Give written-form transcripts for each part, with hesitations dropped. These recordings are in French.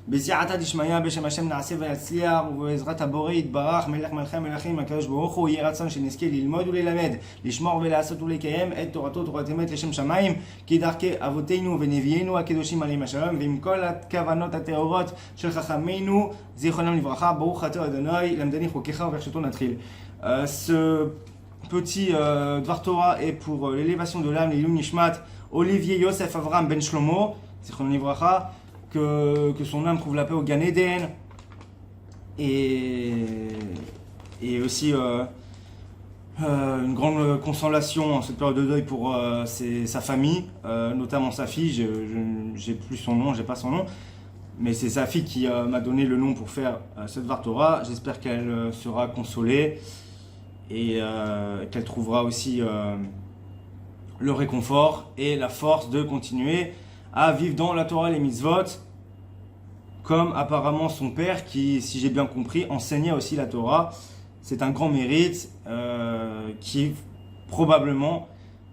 בסייעתא דשמיא בשם השם נעשה ונצליח ובעזרת הבורא יתברך מלך מלכי המלכים הקדוש ברוך הוא יהי רצון שנזכה ללמוד וללמד לשמור ולעשות ולקיים את תורתו תורת אמת לשם שמיים כדרכי אבותינו ונביאינו הקדושים עליהם השלום ועם כל הכוונות הטהורות של חכמינו זיכרונם לברכה ברוך אתה אדוני למדני חוקיך וברשותו נתחיל. Ce petit Dvar Torah est pour l'élévation de l'âme, l'Ilum Nishmat, Olivier Yosef Avram Ben Shlomo, Zichron Livracha, que son âme trouve la paix au Gan Eden, et aussi une grande consolation en cette période de deuil pour sa famille, notamment sa fille, j'ai plus son nom, j'ai pas son nom, mais c'est sa fille qui m'a donné le nom pour faire ce Dvar Torah. J'espère qu'elle sera consolée et qu'elle trouvera aussi le réconfort et la force de continuer à vivre dans la Torah et les mitzvot, comme apparemment son père qui, si j'ai bien compris, enseignait aussi la Torah. C'est un grand mérite qui probablement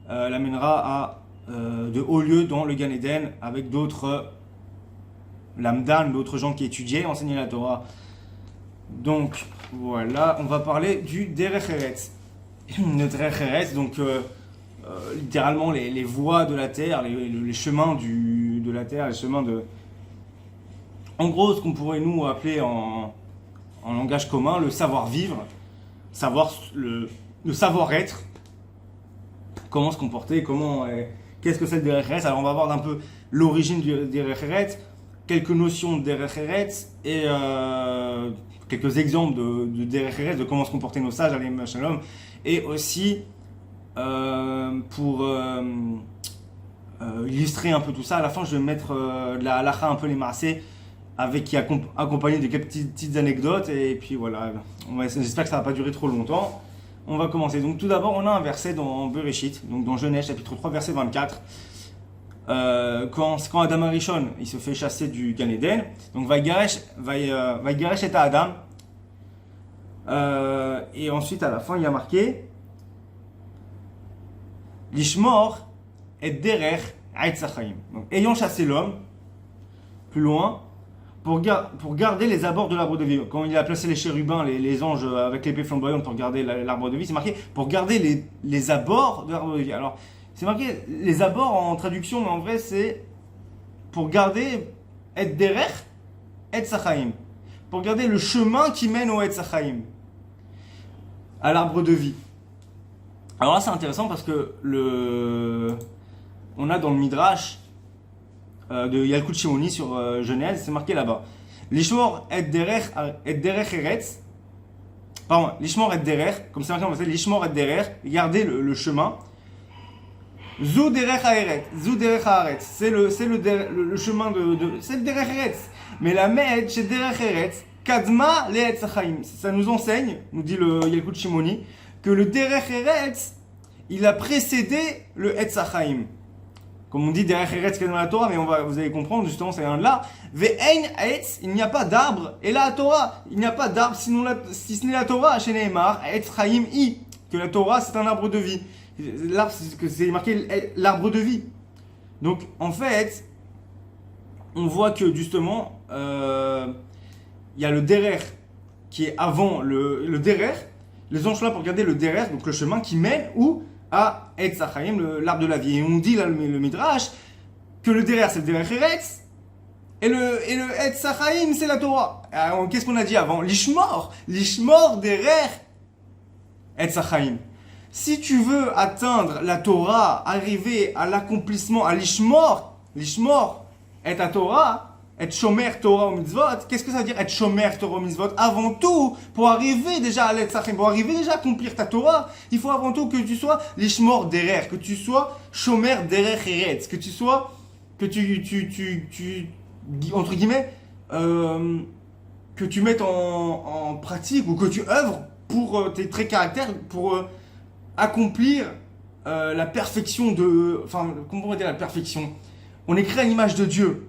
l'amènera à de hauts lieux dans le Gan Eden avec d'autres lamdan, d'autres gens qui étudiaient, enseignaient la Torah. Donc voilà, on va parler du Derech Eretz. Le Derech Eretz, donc littéralement les voies de la terre, les chemins de la terre, les chemins de... En gros, ce qu'on pourrait nous appeler en langage commun, le savoir-vivre, le savoir-être, comment se comporter, qu'est-ce que c'est le Derech Eretz. Alors on va voir un peu l'origine du Derech Eretz, quelques notions de Derech Eretz et quelques exemples de Derech Eretz, de comment se comporter nos sages, alayhim shalom, et aussi pour illustrer un peu tout ça, à la fin je vais mettre de la halacha, un peu les maaseh, qui est accompagné de quelques petites anecdotes, et puis voilà, j'espère que ça ne va pas durer trop longtemps. On va commencer. Donc tout d'abord, on a un verset dans Bereshit, donc dans Genèse chapitre 3, verset 24. Quand Adam Arishon il se fait chasser du Gan Eden, donc Vaigaresh et Adam, et ensuite à la fin il y a marqué Lishmor et Derech Eitz Chaim. Donc ayant chassé l'homme, plus loin, pour garder les abords de l'arbre de vie. Quand il a placé les chérubins, les anges avec l'épée flamboyante pour garder l'arbre de vie, c'est marqué pour garder les abords de l'arbre de vie. Alors c'est marqué les abords en traduction, mais en vrai c'est pour garder et derech et sachaim, pour garder le chemin qui mène au et sachaim, à l'arbre de vie. Alors là c'est intéressant parce que on a dans le Midrash de Yalkut Shimoni sur Genèse, c'est marqué là-bas. Lishmor et derech eretz, pardon, lishmor et derech, comme c'est marqué en français, lishmor et derech, garder le chemin. Zu derech haaretz, c'est le chemin c'est le derech eretz. Mais la med chez derech eretz, kadma le etz hachaim. Ça nous enseigne, nous dit le Yalkut Shimoni, que le derech eretz, il a précédé le etz hachaim. Comme on dit derech eretz qui est dans la Torah, mais vous allez comprendre, justement, c'est un de là. Ve'ein etz, il n'y a pas d'arbre, et là la Torah, il n'y a pas d'arbre si ce n'est la Torah, chez Nehemar, etz chaim i, que la Torah c'est un arbre de vie. L'arbre, c'est marqué l'arbre de vie. Donc en fait, on voit que justement, il y a le derech qui est avant le derech. Les anges sont là pour garder le derech, donc le chemin qui mène où à Etz Chaim, l'arbre de la vie. Et on dit là le Midrash que le derech c'est le derech eretz et le Etz Chaim c'est la Torah. Alors, qu'est-ce qu'on a dit avant? Lishmor derech Etz Chaim. Si tu veux atteindre la Torah, arriver à l'accomplissement, à l'ishmor est la Torah, être shomer Torah ou mitzvot, qu'est-ce que ça veut dire être shomer Torah ou mitzvot? Avant tout, pour arriver déjà à l'etzachim, pour arriver déjà à accomplir ta Torah, il faut avant tout que tu sois l'ishmor derer, que tu sois shomer derer eretz, que tu entre guillemets, que tu mettes en pratique ou que tu œuvres pour tes traits caractères, pour accomplir la perfection comment on va dire la perfection? On est créé à l'image de Dieu.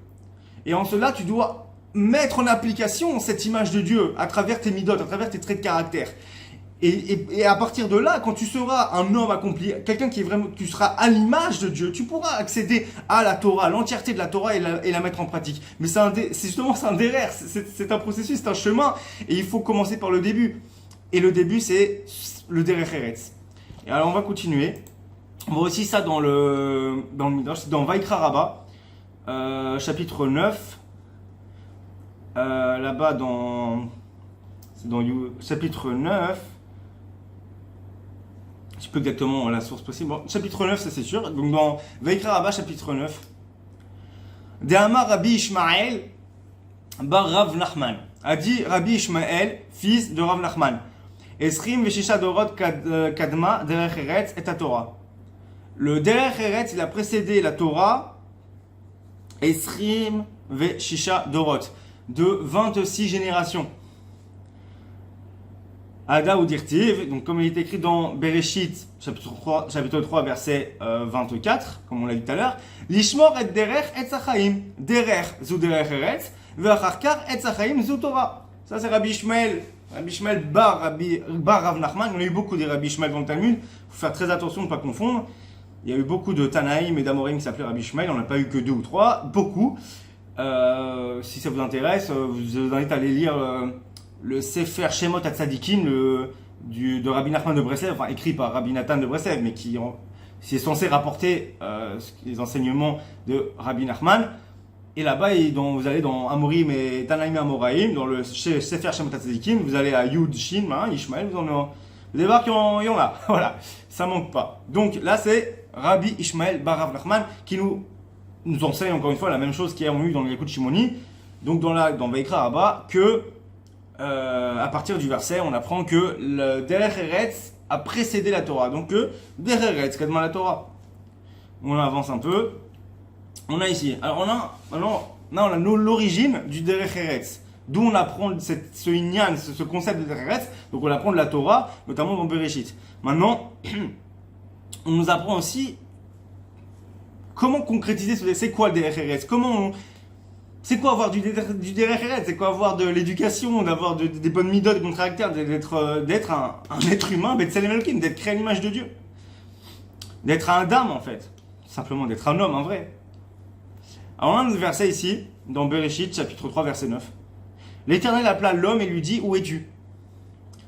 Et en cela, tu dois mettre en application cette image de Dieu à travers tes midot, à travers tes traits de caractère. Et à partir de là, quand tu seras un homme accompli, quelqu'un qui est vraiment, tu seras à l'image de Dieu, tu pourras accéder à la Torah, à l'entièreté de la Torah et la mettre en pratique. Mais c'est justement c'est un derrière, c'est un processus, c'est un chemin, et il faut commencer par le début. Et le début, c'est le derech eretz. Et alors on va continuer. On voit aussi ça dans le Midrash, c'est dans Vaikra Rabba, chapitre 9. Là-bas c'est dans chapitre 9. Je sais pas exactement la source possible. Bon, chapitre 9, ça c'est sûr. Donc dans Vaikra Rabba, chapitre 9. De'amar Rabbi Ishmael bar Rav Nachman. A dit Rabbi Ishmael, fils de Rav Nachman. Esrim veshisha dorot kadma derech eretz et Torah. Le derech eretz, il a précédé la Torah. Esrim veshisha dorot. De 26 générations. Ada ou Dirtiv, donc comme il est écrit dans Bereshit, chapitre 3 verset 24, comme on l'a dit tout à l'heure, Lishmor et derech et zachaim. Derech zu derech eretz, ve'acharkar et zachaim zu Torah. Ça c'est Rabbi Ishmael bar Rav Nachman. On a eu beaucoup de Rabbi Ishmael dans le Talmud. Il faut faire très attention de ne pas confondre. Il y a eu beaucoup de Tanaïm et d'Amorim qui s'appelaient Rabbi Ishmael. On n'a pas eu que 2 ou 3, beaucoup. Si ça vous intéresse, je vous invite à aller lire le Sefer Shemot HaTzadikim de Rabbi Nachman de Breslev, enfin écrit par Rabbi Nathan de Breslev, mais qui est censé rapporter les enseignements de Rabbi Nachman. Et là-bas, vous allez dans Amorim et Tanaïm et Amoraïm, dans le Sefer Shemot HaTzadikim, vous allez à Yud, Shin, Ishmael, vous allez voir qu'ils ont là. Voilà, ça manque pas. Donc là, c'est Rabbi Ishmael bar Rav Nachman qui nous enseigne encore une fois la même chose qu'il y a eu dans le Yekut Shimoni, donc dans Vaikra Rabba, que à partir du verset, on apprend que le derech eretz a précédé la Torah. Donc derech eretz, kadma la Torah. On avance un peu. On a ici. Alors on a l'origine du derech eretz. D'où on apprend ce inyan, ce concept de derech eretz. Donc on apprend de la Torah, notamment dans Bereshit. Maintenant, on nous apprend aussi comment concrétiser c'est quoi le derech eretz. C'est quoi avoir du derech eretz? C'est quoi avoir de l'éducation, d'avoir des bonnes midotes, des bons caractères, d'être un être humain, B'Tselem Elokim, d'être créé à l'image de Dieu. D'être un dame en fait. Simplement d'être un homme en vrai. Alors on a un verset ici, dans Bereshit, chapitre 3, verset 9. L'Éternel appela l'homme et lui dit, où es-tu?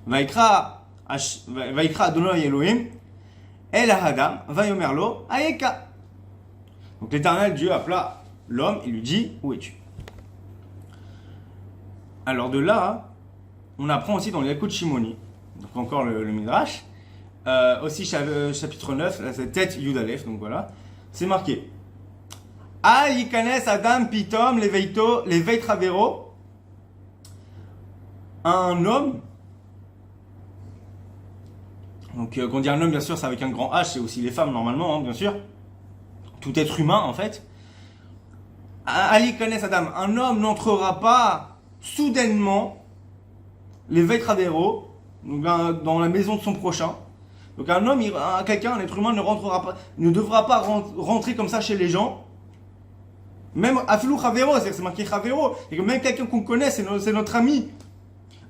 Vaikra Adonai Elohim, El Adam, Vayomer lo, Ayeka. Donc l'Éternel Dieu appela l'homme et lui dit, où es-tu? Alors de là, on apprend aussi dans le Yekut Shimoni, donc encore le Midrash, aussi chapitre 9, là c'est tête Yud Aleph, donc voilà, c'est marqué. Al yikanes Adam pitom leveit ravero. Un homme, donc quand on dit un homme, bien sûr, c'est avec un grand H, c'est aussi les femmes normalement, hein, bien sûr, tout être humain en fait. Al yikanes Adam, un homme n'entrera pas soudainement les Veitravero, donc dans la maison de son prochain. Donc un homme, un être humain ne devra pas rentrer comme ça chez les gens. Même Afilou Chavero, c'est marqué Chavero, et que même quelqu'un qu'on connaît, c'est notre ami.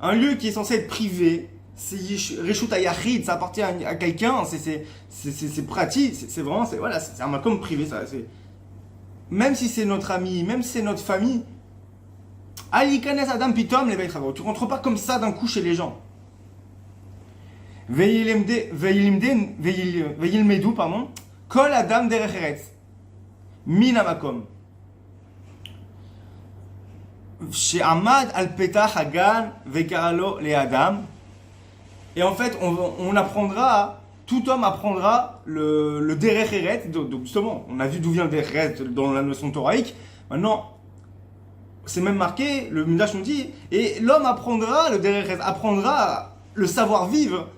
Un lieu qui est censé être privé, c'est Reshut Hayachid, ça appartient à quelqu'un, c'est pratique, c'est vraiment, voilà, c'est un makom privé, ça. Même si c'est notre ami, même si c'est notre famille, Alikanes Adam Pitom les Veitravero. Tu rentres pas comme ça d'un coup chez les gens. Veilmedu, pardon. Kol Adam derech eretz. Min hamakom. She'amad al petach hagan vekaralo le Adam. Et en fait, on apprendra, tout homme apprendra le derech eretz. Donc justement, on a vu d'où vient le derech eretz dans la notion thoraïque. Maintenant, c'est même marqué, le Midrash nous dit, et l'homme apprendra, le derech eretz apprendra le savoir-vivre,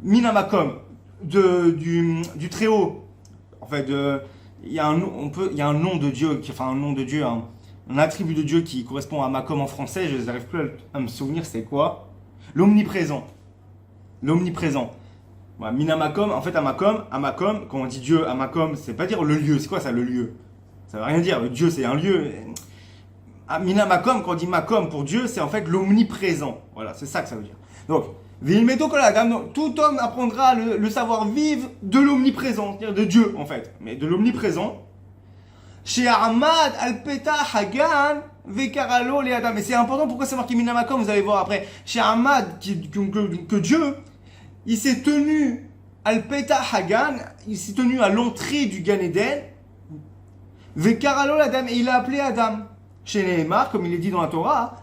minamakom, du Très-Haut. En fait, il y a un nom de Dieu, un attribut de Dieu qui correspond à makom en français, je n'arrive plus à me souvenir, c'est quoi? L'omniprésent. Voilà, minamakom, en fait, amakom, quand on dit Dieu, amakom, c'est pas dire le lieu, c'est quoi ça, le lieu? Ça veut rien dire, le Dieu c'est un lieu. Minamakom, quand on dit makom pour Dieu, c'est en fait l'omniprésent. Voilà, c'est ça que ça veut dire. Donc, Vilmeto kol adam, donc, tout homme apprendra le savoir-vivre de l'omniprésent, c'est-à-dire de Dieu en fait, mais de l'omniprésent. Chez Ahmad al-Peta Hagan, Vekaralo les Adam. Et c'est important, pourquoi c'est marqué Minamakom, vous allez voir après. Chez Ahmad, que Dieu, il s'est tenu al-Peta Hagan, il s'est tenu à l'entrée du Gan Eden, Vekaralo l'Adam, et il a appelé Adam. Chez Nehemar, comme il est dit dans la Torah,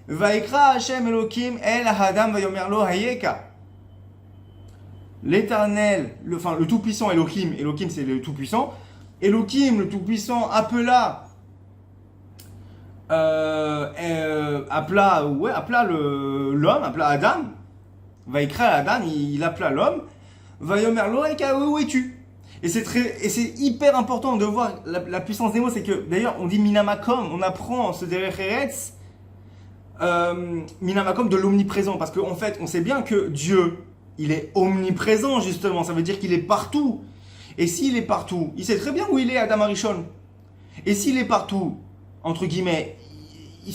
Vaikra Hashem Elohim El Adam Vayomerlo Hayeka. L'Éternel, le Tout-Puissant Elohim, Elohim c'est le Tout-Puissant, Elohim, le Tout-Puissant, appela l'homme, appela Adam. Vaikra Adam, il appela l'homme. Vayomerlo Hayeka, où es-tu? Et c'est hyper important de voir la puissance des mots, c'est que d'ailleurs on dit Minamakom, on apprend ce Derech Eretz, Minamakom de l'omniprésent, parce qu'en fait on sait bien que Dieu, il est omniprésent justement, ça veut dire qu'il est partout. Et s'il est partout, il sait très bien où il est, Adam Arishon. Et s'il est partout, entre guillemets, il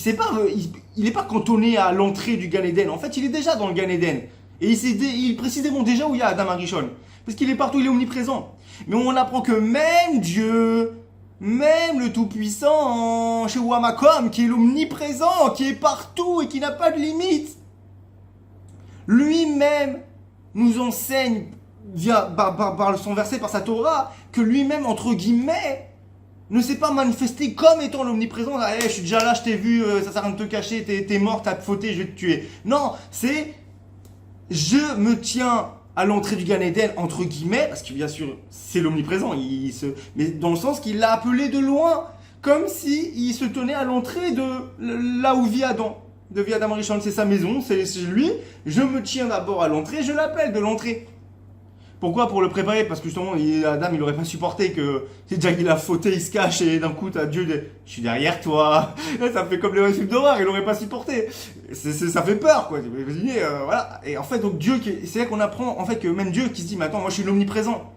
n'est pas cantonné à l'entrée du Gan Eden, en fait il est déjà dans le Gan Eden. Et il est précisément déjà où il y a Adam Arishon. Parce qu'il est partout, il est omniprésent. Mais on apprend que même Dieu, même le Tout-Puissant, chez Wamakom, qui est l'omniprésent, qui est partout et qui n'a pas de limite, lui-même nous enseigne par son verset, par sa Torah, que lui-même, entre guillemets, ne s'est pas manifesté comme étant l'omniprésent. Hey, je suis déjà là, je t'ai vu, ça sert à rien de te cacher, t'es mort, t'as fauté, je vais te tuer. Non, c'est je me tiens à l'entrée du Gan Eden, entre guillemets, parce que bien sûr, c'est l'omniprésent, mais dans le sens qu'il l'a appelé de loin, comme s'il se tenait à l'entrée de là où vit Adam. De vit Adam Arishon, c'est sa maison, c'est lui. Je me tiens d'abord à l'entrée, je l'appelle de l'entrée. Pourquoi? Pour le préparer, parce que justement, Adam, il aurait pas supporté que, déjà qu'il a fauté, il se cache, et d'un coup, t'as Dieu, je suis derrière toi. Ça fait comme les films d'horreur, il aurait pas supporté. Ça fait peur, quoi. Imaginez, voilà. Et en fait, donc Dieu, c'est là qu'on apprend, en fait, que même Dieu qui se dit, mais attends, moi, je suis l'omniprésent.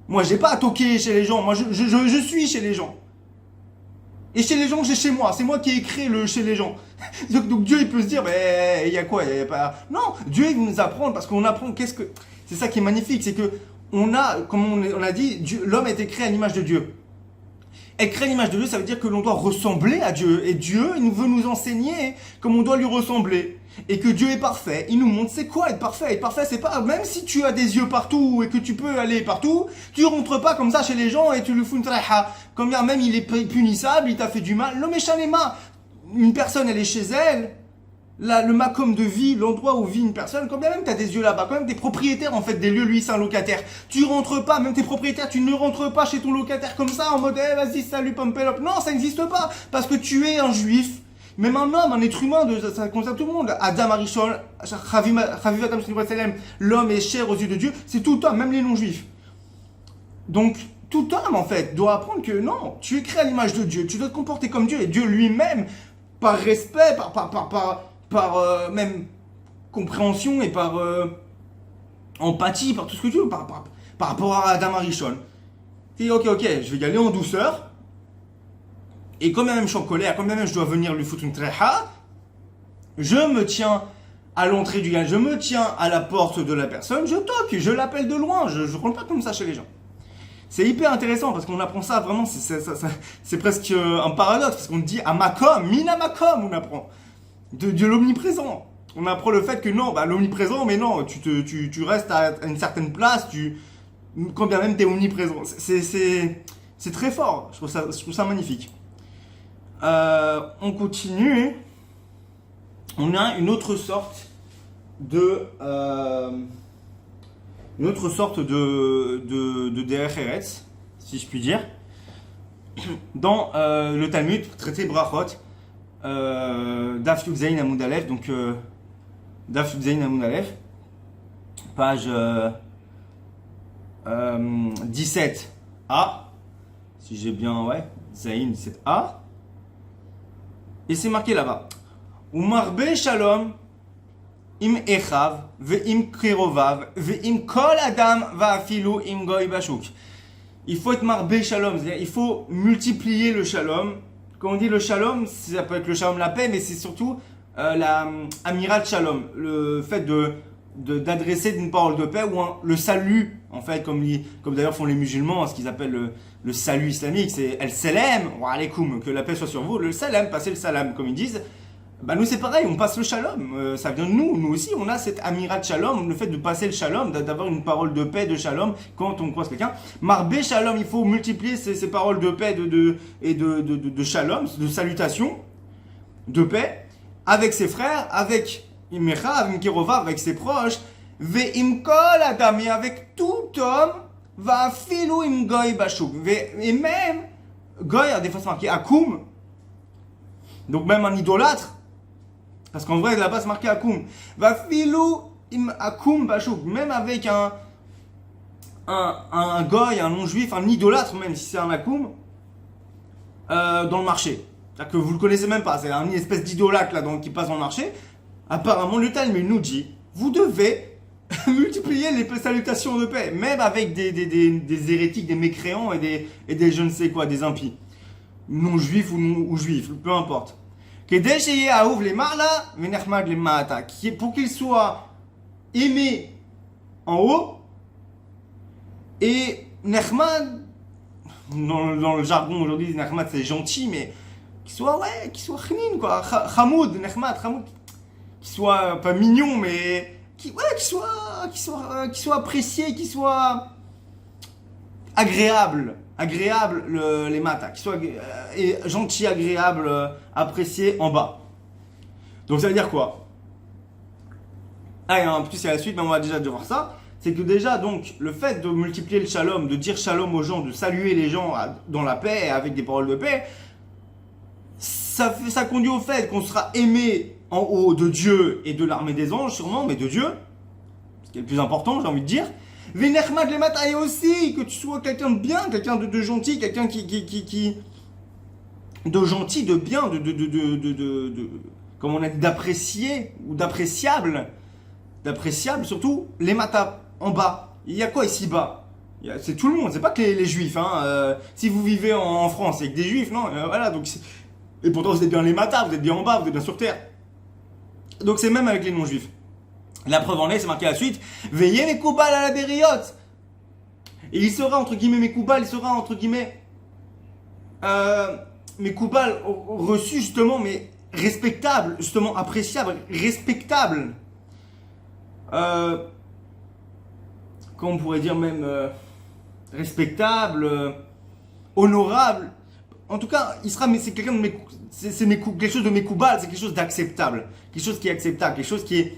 Moi, j'ai pas à toquer chez les gens. Moi, je suis chez les gens. Et chez les gens, j'ai chez moi. C'est moi qui ai créé le chez les gens. Donc Dieu, il peut se dire, mais il y a quoi? Il y a pas. Non, Dieu, il nous apprend, parce qu'on apprend c'est ça qui est magnifique, c'est que comme on a dit, l'homme a été créé à l'image de Dieu. Être créé à l'image de Dieu, ça veut dire que l'on doit ressembler à Dieu. Et Dieu, il veut nous enseigner comme on doit lui ressembler. Et que Dieu est parfait. Il nous montre c'est quoi être parfait. Être parfait, c'est pas, même si tu as des yeux partout et que tu peux aller partout, tu rentres pas comme ça chez les gens et tu le fous une traha. Comme même il est punissable, il t'a fait du mal. L'homme est chaléma. Une personne, elle est chez elle. Là, le makom de vie, l'endroit où vit une personne, quand bien même tu as des yeux là-bas, quand même des propriétaires en fait des lieux, lui c'est un locataire. Tu rentres pas, même tes propriétaires, tu ne rentres pas chez ton locataire comme ça en mode vas-y salut pompelop. Non, ça n'existe pas parce que tu es un juif, même un homme, un être humain, ça concerne tout le monde. Adam Arishon, Chavivatam Salem, l'homme est cher aux yeux de Dieu, c'est tout homme, même les non-juifs. Donc tout homme en fait doit apprendre que non, tu es créé à l'image de Dieu, tu dois te comporter comme Dieu et Dieu lui-même, par respect, par même compréhension et par empathie, par tout ce que tu veux, par rapport à Adam Arishon. Tu dis, ok, je vais y aller en douceur. Et quand même je suis en colère, quand même je dois venir lui foutre une tréha, je me tiens à l'entrée du gars, je me tiens à la porte de la personne, je toque, je l'appelle de loin, je ne rentre pas comme ça chez les gens. C'est hyper intéressant parce qu'on apprend ça vraiment, c'est presque un paradoxe, parce qu'on dit à Makom, Minamakom, on apprend. De l'omniprésent. On apprend le fait que non, l'omniprésent, mais non, tu restes à une certaine place, quand bien même tu es omniprésent. C'est très fort, je trouve ça magnifique. On continue. On a une autre sorte de Derech Eretz, si je puis dire, dans le Talmud, traité Brachot, Daf Yud Zayin Amoud Aleph, donc Daf Yud Zayin Amoud Aleph, page 17a, si j'ai bien, Zayin 17a, et c'est marqué là-bas, Umarbe Shalom im Echav ve'im Kirovav ve'im Kol Adam va'afilu im Goy Bashuk. Il faut être Marbe Shalom, c'est-à-dire il faut multiplier le Shalom. Quand on dit le shalom, ça peut être le shalom, la paix, mais c'est surtout l'amiral shalom, le fait de d'adresser une parole de paix ou le salut, en fait, comme d'ailleurs font les musulmans, ce qu'ils appellent le salut islamique, c'est El Salam, wa alaikum, que la paix soit sur vous, le salam, passer le salam, comme ils disent. Bah nous c'est pareil, on passe le shalom, ça vient de nous aussi on a cette amirat shalom, le fait de passer le shalom, d'avoir une parole de paix, de shalom quand on croise quelqu'un. Marbé shalom, il faut multiplier ces paroles de paix de shalom, de salutation, de paix, avec ses frères, avec Imecha, avec Kirova, avec ses proches, ve'imkol adam, et avec tout homme, va filou im goy bashuk, et même, goy a des fois c'est marqué akoum, donc même un idolâtre, parce qu'en vrai, là-bas, c'est marqué Akoum. Va filou im Akoum bashuk. Même avec un goy, un non-juif, un idolâtre, même si c'est un Akoum, dans le marché. C'est-à-dire que vous le connaissez même pas. C'est une espèce d'idolâtre là, qui passe dans le marché. Apparemment, le Talmud nous dit vous devez multiplier les salutations de paix, même avec des hérétiques, des mécréants et des je ne sais quoi, des impies. Non-juifs ou juifs, peu importe. Pour qu'il soit aimé en haut et Nechmad, dans le jargon aujourd'hui, Nechmad c'est gentil, mais qu'il soit chnin quoi, Hamoud, Nechmad, Hamoud, qu'il soit pas mignon, mais qu'il soit apprécié, qu'il soit agréable, les matas, qui soit gentil, agréable, apprécié en bas. Donc ça veut dire quoi? En plus c'est la suite, mais on va déjà devoir ça. C'est que déjà donc le fait de multiplier le shalom, de dire shalom aux gens, de saluer les gens dans la paix avec des paroles de paix, ça conduit au fait qu'on sera aimé en haut de Dieu et de l'armée des anges sûrement, mais de Dieu, ce qui est le plus important, j'ai envie de dire. Vénechmad les matas, et aussi que tu sois quelqu'un de bien, quelqu'un de gentil, quelqu'un qui de gentil, de bien, comme on a dit, d'apprécié ou d'appréciable surtout les matas en bas. Il y a quoi ici bas? C'est tout le monde, c'est pas que les juifs. Si vous vivez en France, c'est que des juifs, non? Voilà, donc et pourtant vous êtes bien les matas, vous êtes bien en bas, vous êtes bien sur terre. Donc c'est même avec les non-juifs. La preuve en est, c'est marqué à la suite. Veillez mes koubal à la bériote. Et il sera entre guillemets mes koubal, il sera entre guillemets mes koubal reçus justement, mais respectable, justement appréciable, respectable. Comment on pourrait dire même respectable, honorable. En tout cas, il sera, mais c'est quelqu'un de quelque chose de mes koubal, c'est quelque chose d'acceptable, quelque chose qui est acceptable, quelque chose qui est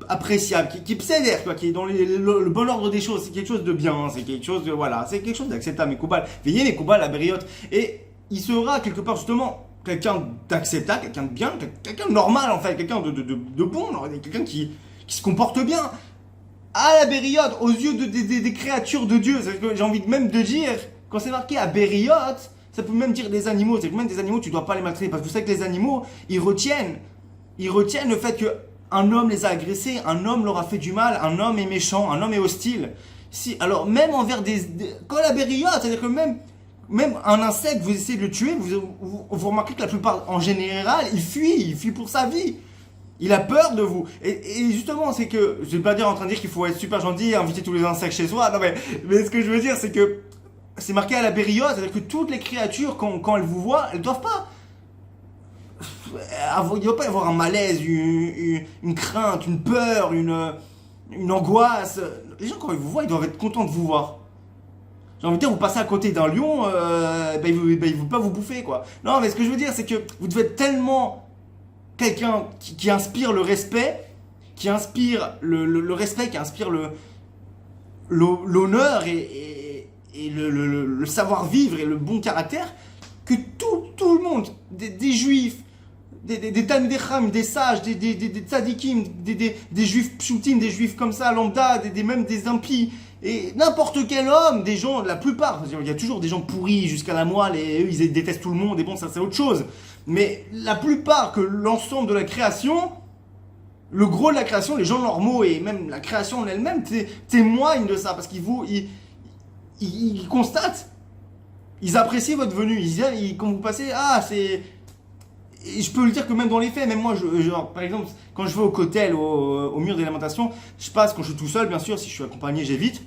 appréciable, qui est quoi, qui est dans le bon ordre des choses, c'est quelque chose de bien, c'est quelque chose de, voilà, c'est quelque chose d'acceptable, mes koubal. Veillez mes koubal à Bériote. Et il sera quelque part justement quelqu'un d'acceptable, quelqu'un de bien, quelqu'un de normal en fait, quelqu'un de bon, quelqu'un qui se comporte bien. À la Bériote, aux yeux des créatures de Dieu, c'est que j'ai envie même de dire, quand c'est marqué à Bériote, ça peut même dire des animaux, c'est que même des animaux tu dois pas les maltraiter, parce que vous savez que les animaux, ils retiennent le fait que un homme les a agressés, un homme leur a fait du mal, un homme est méchant, un homme est hostile. Alors même envers quand la Bériote, c'est-à-dire que même un insecte, vous essayez de le tuer, vous remarquez que la plupart, en général, il fuit pour sa vie. Il a peur de vous. Et justement, c'est que, je vais pas dire en train de dire qu'il faut être super gentil et inviter tous les insectes chez soi. Non mais ce que je veux dire, c'est que c'est marqué à la Bériote, c'est-à-dire que toutes les créatures, quand elles vous voient, elles doivent pas. Il ne doit pas y avoir un malaise, une crainte, une peur, une angoisse. Les gens, quand ils vous voient, ils doivent être contents de vous voir. J'ai envie de dire, vous passez à côté d'un lion, il ne veut pas vous bouffer, quoi. Non, mais ce que je veux dire, c'est que vous devez être tellement quelqu'un qui inspire le respect, qui inspire le respect, qui inspire l'honneur et le savoir-vivre et le bon caractère, que tout le monde, des juifs, des Talmidei Chacham, des sages, des tzadikim, des juifs pshutim, des juifs comme ça, lambda, même des impies, et n'importe quel homme, des gens, la plupart, il y a toujours des gens pourris jusqu'à la moelle, et eux ils détestent tout le monde, et bon, ça c'est autre chose. Mais la plupart, que l'ensemble de la création, le gros de la création, les gens normaux, et même la création en elle-même, témoignent de ça, parce qu'ils constatent, ils apprécient votre venue, quand vous passez, Et je peux le dire que même dans les faits, même moi, genre, par exemple, quand je vais au cotel, au mur des lamentations, je passe quand je suis tout seul, bien sûr, si je suis accompagné, j'évite,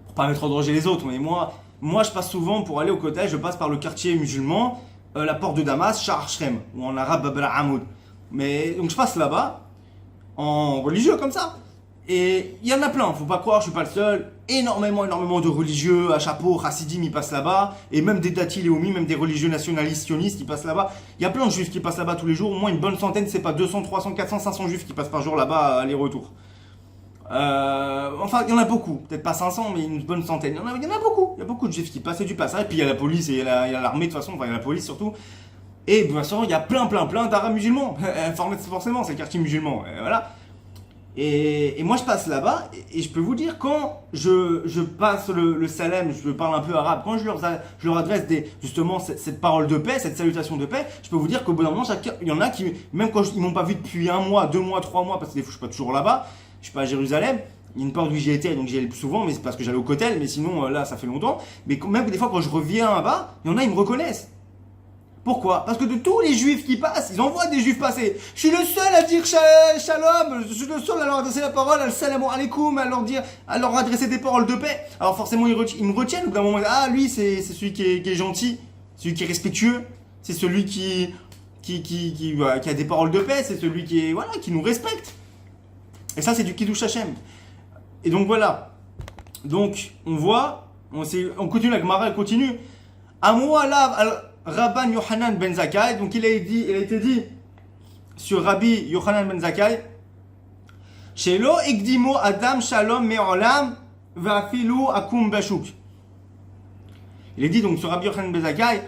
pour pas mettre en danger les autres. Mais moi, je passe souvent pour aller au cotel, je passe par le quartier musulman, la porte de Damas, Shah Shrem, ou en arabe Bab al-Hamoud. Mais donc je passe là-bas, en religieux comme ça. Et il y en a plein, faut pas croire, je suis pas le seul. Énormément de religieux à chapeau, chassidim, ils passent là-bas. Et même des datil et omi, même des religieux nationalistes, sionistes, ils passent là-bas. Il y a plein de juifs qui passent là-bas tous les jours. Au moins une bonne centaine, c'est pas 200, 300, 400, 500 juifs qui passent par jour là-bas, aller-retour. Enfin, il y en a beaucoup. Peut-être pas 500, mais une bonne centaine. Il y en a beaucoup. Il y a beaucoup de juifs qui passent et du passage. Et puis il y a la police et il y a l'armée de toute façon. Enfin, il y a la police surtout. Et de toute façon, il y a plein d'arabes musulmans. Forcément, c'est le quartier musulman. Et voilà. Et moi, je passe là-bas. Et je peux vous dire, quand je passe le salam, je parle un peu arabe, quand je leur adresse justement cette parole de paix, cette salutation de paix, je peux vous dire qu'au bout d'un moment, il y en a qui, même quand ils m'ont pas vu depuis 1 mois, 2 mois, 3 mois, parce que des fois, je suis pas toujours là-bas, je suis pas à Jérusalem. Il y a une porte où j'y étais, donc j'y allais plus souvent, mais c'est parce que j'allais au cotel, mais sinon, là, ça fait longtemps. Mais même des fois, quand je reviens là-bas, il y en a, ils me reconnaissent. Pourquoi? Parce que de tous les juifs qui passent, ils envoient des juifs passer. Je suis le seul à dire shalom, je suis le seul à leur adresser la parole, à salam alaikum, à leur adresser des paroles de paix. Alors forcément, ils me retiennent. Au bout d'un moment, ah, lui, c'est celui qui est gentil, celui qui est respectueux, c'est celui qui a des paroles de paix, c'est celui qui nous respecte. Et ça, c'est du Kiddush Hashem. Et donc voilà. Donc, on voit, on continue, la Gemara, elle continue. Amou alav Rabban Yochanan ben Zakkai, donc il a été dit sur Rabbi Yochanan ben Zakkai, Shelo Ekdimo Adam Shalom Me'olam Va'afilu Akum Bashuk. Il est dit donc sur Rabbi Yochanan ben Zakkai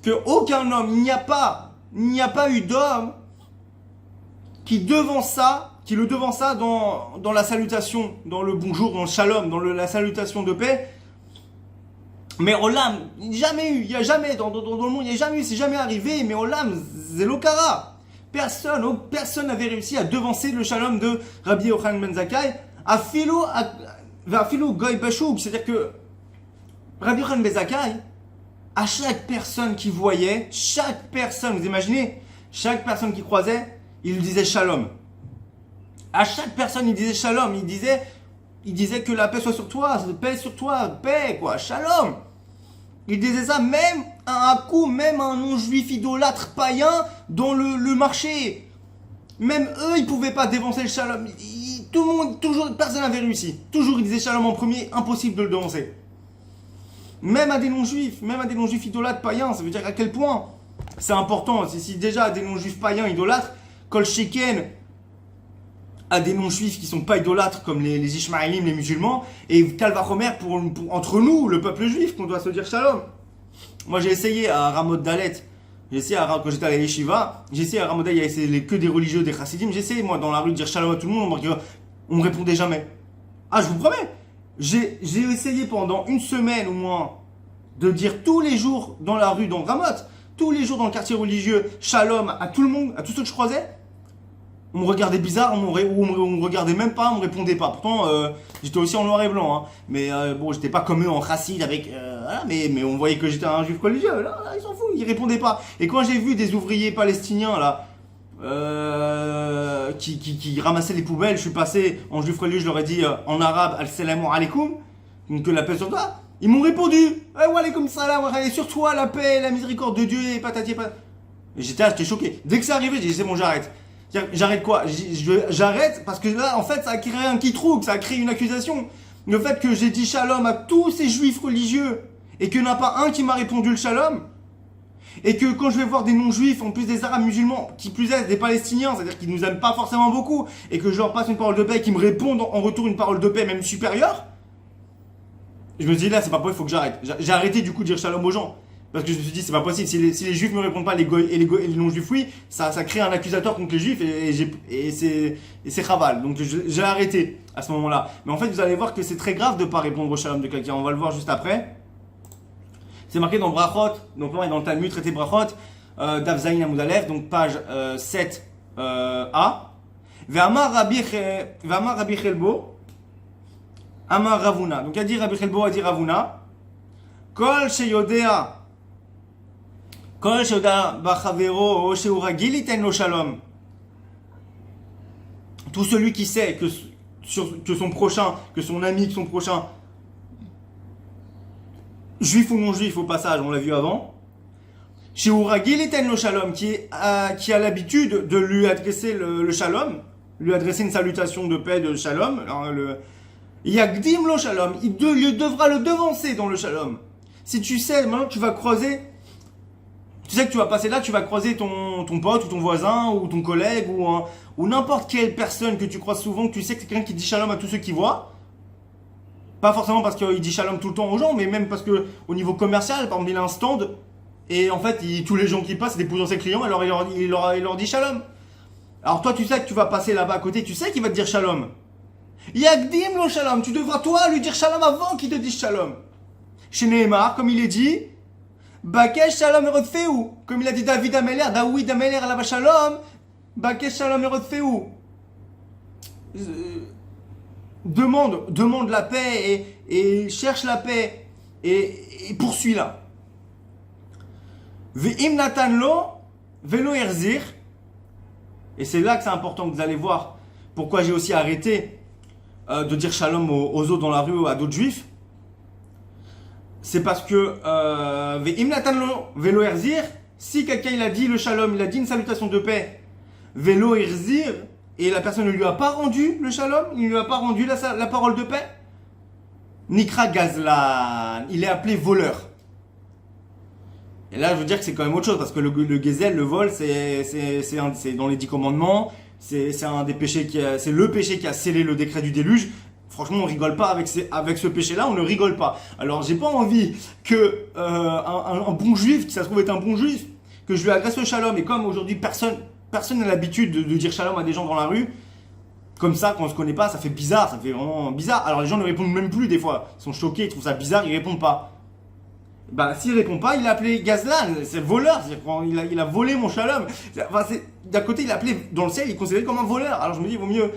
que aucun homme, il n'y a pas eu d'homme qui le devança dans la salutation, dans le bonjour, dans le shalom, dans la salutation de paix. Mais Olam, il n'y a jamais dans le monde, il n'y a jamais eu, c'est jamais arrivé, mais Olam, Zelokara. Personne n'avait réussi à devancer le shalom de Rabbi Yochanan ben Zakkai, Afilu Goy Bashuk, c'est-à-dire que Rabbi Yochanan ben Zakkai, à chaque personne qui voyait, vous imaginez, chaque personne qui croisait, il disait shalom. À chaque personne, il disait shalom, il disait que la paix soit sur toi, paix, quoi, shalom. Il disait ça même à un non-juif idolâtre païen dans le marché. Même eux, ils pouvaient pas dévancer le shalom. Tout le monde, personne n'avait réussi. Toujours, il disait shalom en premier, impossible de le dévancer. Même à des non-juifs idolâtres païens, ça veut dire à quel point c'est important. Si déjà des non-juifs païens idolâtres, Kol Sheken, à des non-juifs qui sont pas idolâtres comme les Ishmaélim, les musulmans, et Kalvachomer pour entre nous, le peuple juif, qu'on doit se dire shalom. Moi j'ai essayé à Ramot Dalet, quand j'étais à la Yeshiva, j'ai essayé à Ramot Dalet, il y a que des religieux, des chassidim, j'ai essayé moi dans la rue de dire shalom à tout le monde, on me répondait jamais. Ah, je vous promets, j'ai essayé pendant une semaine au moins de dire tous les jours dans la rue, dans Ramot, tous les jours dans le quartier religieux, shalom à tout le monde, à tous ceux que je croisais. On me regardait bizarre, on me regardait même pas, on me répondait pas. Pourtant, j'étais aussi en noir et blanc, hein. Mais bon, j'étais pas comme eux en chassid avec. Voilà, mais on voyait que j'étais un juif religieux. Là, ils s'en foutent, ils répondaient pas. Et quand j'ai vu des ouvriers palestiniens là, qui ramassaient les poubelles, je suis passé en juif religieux, je leur ai dit en arabe Al-Salamu alaikum, que la paix sur toi. Ils m'ont répondu wa alaikum salam, et sur toi la paix, la miséricorde de Dieu et patati patati. Et j'étais choqué. Dès que c'est arrivé, j'ai dit c'est bon, j'arrête. J'arrête quoi? J'arrête parce que là, en fait, ça a créé un kitrouk, ça a créé une accusation. Le fait que j'ai dit shalom à tous ces juifs religieux et qu'il n'y en a pas un qui m'a répondu le shalom, et que quand je vais voir des non-juifs, en plus des arabes musulmans, qui plus est des palestiniens, c'est-à-dire qu'ils nous aiment pas forcément beaucoup, et que je leur passe une parole de paix et qu'ils me répondent en retour une parole de paix même supérieure, je me dis là, c'est pas possible, il faut que j'arrête. J'ai arrêté du coup de dire shalom aux gens. Parce que je me suis dit, c'est pas possible. Si les juifs me répondent pas, les non-juifs oui, ça crée un accusateur contre les juifs et c'est chaval. Donc j'ai arrêté à ce moment-là. Mais en fait, vous allez voir que c'est très grave de pas répondre au shalom de quelqu'un. On va le voir juste après. C'est marqué dans Brachot, donc là on est dans le Talmud, traité Brachot, Daf Zayin Amud Aleph, donc page 7a. Ve'amar Rabbi Chelbo, Amar Ravuna. Donc a dit Rabbi Chelbo, a dit Ravuna, Kol sheyodea Kol sheoda bachavero o shehu ragil iten lo shalom. Tout celui qui sait que son prochain, que son ami, que son prochain, juif ou non juif au passage, on l'a vu avant, shehu ragil iten lo shalom, qui a l'habitude de lui adresser le shalom, lui adresser une salutation de paix, de shalom, Yagdim lo shalom, il devra le devancer dans le shalom. Si tu sais, maintenant tu vas croiser, tu sais que tu vas passer là, tu vas croiser ton pote ou ton voisin ou ton collègue ou n'importe quelle personne que tu croises souvent, que tu sais que c'est quelqu'un qui dit shalom à tous ceux qui voient. Pas forcément parce qu'il dit shalom tout le temps aux gens, mais même parce que au niveau commercial, par exemple, il a un stand et en fait, tous les gens qui passent, c'est des potentiels clients, alors il leur dit shalom. Alors toi, tu sais que tu vas passer là-bas à côté, tu sais qu'il va te dire shalom. Yagdim lo shalom, tu devras toi lui dire shalom avant qu'il te dise shalom. Chez Nehemar, comme il est dit, Bakesh shalom erodfeu, comme il a dit David Ameler là-bas shalom, Bakesh shalom erodfeu. Demande la paix et cherche la paix et poursuis-la. Ve'im natan lo velo erzir. Et c'est là que c'est important que vous allez voir pourquoi j'ai aussi arrêté de dire shalom aux autres dans la rue ou à d'autres juifs. C'est parce que ve'im natan lo velo erzir, si quelqu'un il a dit le shalom, il a dit une salutation de paix, velo erzir, et la personne ne lui a pas rendu le shalom, il ne lui a pas rendu la parole de paix, Nikra Gazlan, il est appelé voleur. Et là, je veux dire que c'est quand même autre chose, parce que le gezel, le vol, c'est dans les 10 commandements, c'est un des péchés c'est le péché qui a scellé le décret du déluge. Franchement, on rigole pas avec ce péché-là, on ne rigole pas. Alors, j'ai pas envie que un bon juif, qui ça se trouve être un bon juif, que je lui adresse le shalom, et comme aujourd'hui personne n'a l'habitude de dire shalom à des gens dans la rue, comme ça, quand on se connaît pas, ça fait bizarre, ça fait vraiment bizarre. Alors les gens ne répondent même plus des fois, ils sont choqués, ils trouvent ça bizarre, ils répondent pas. Bah, s'il répond pas, il a appelé Gazlan, c'est voleur, il a volé mon shalom. Enfin, d'un côté, il a appelé dans le ciel, il est considéré comme un voleur. Alors je me dis, vaut mieux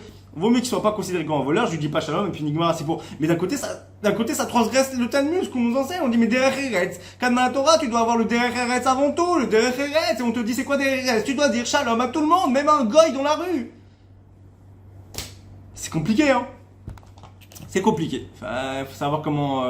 qu'il soit pas considéré comme un voleur, je lui dis pas shalom, et puis Nigmar, c'est pour. Mais d'un côté, ça transgresse le Talmud, ce qu'on nous enseigne. On dit, mais derech eretz, quand dans la Torah, tu dois avoir le derech eretz avant tout, le derech eretz, et on te dit, c'est quoi derech eretz? Tu dois dire shalom à tout le monde, même à un goy dans la rue. C'est compliqué, hein. C'est compliqué. Enfin, faut savoir comment.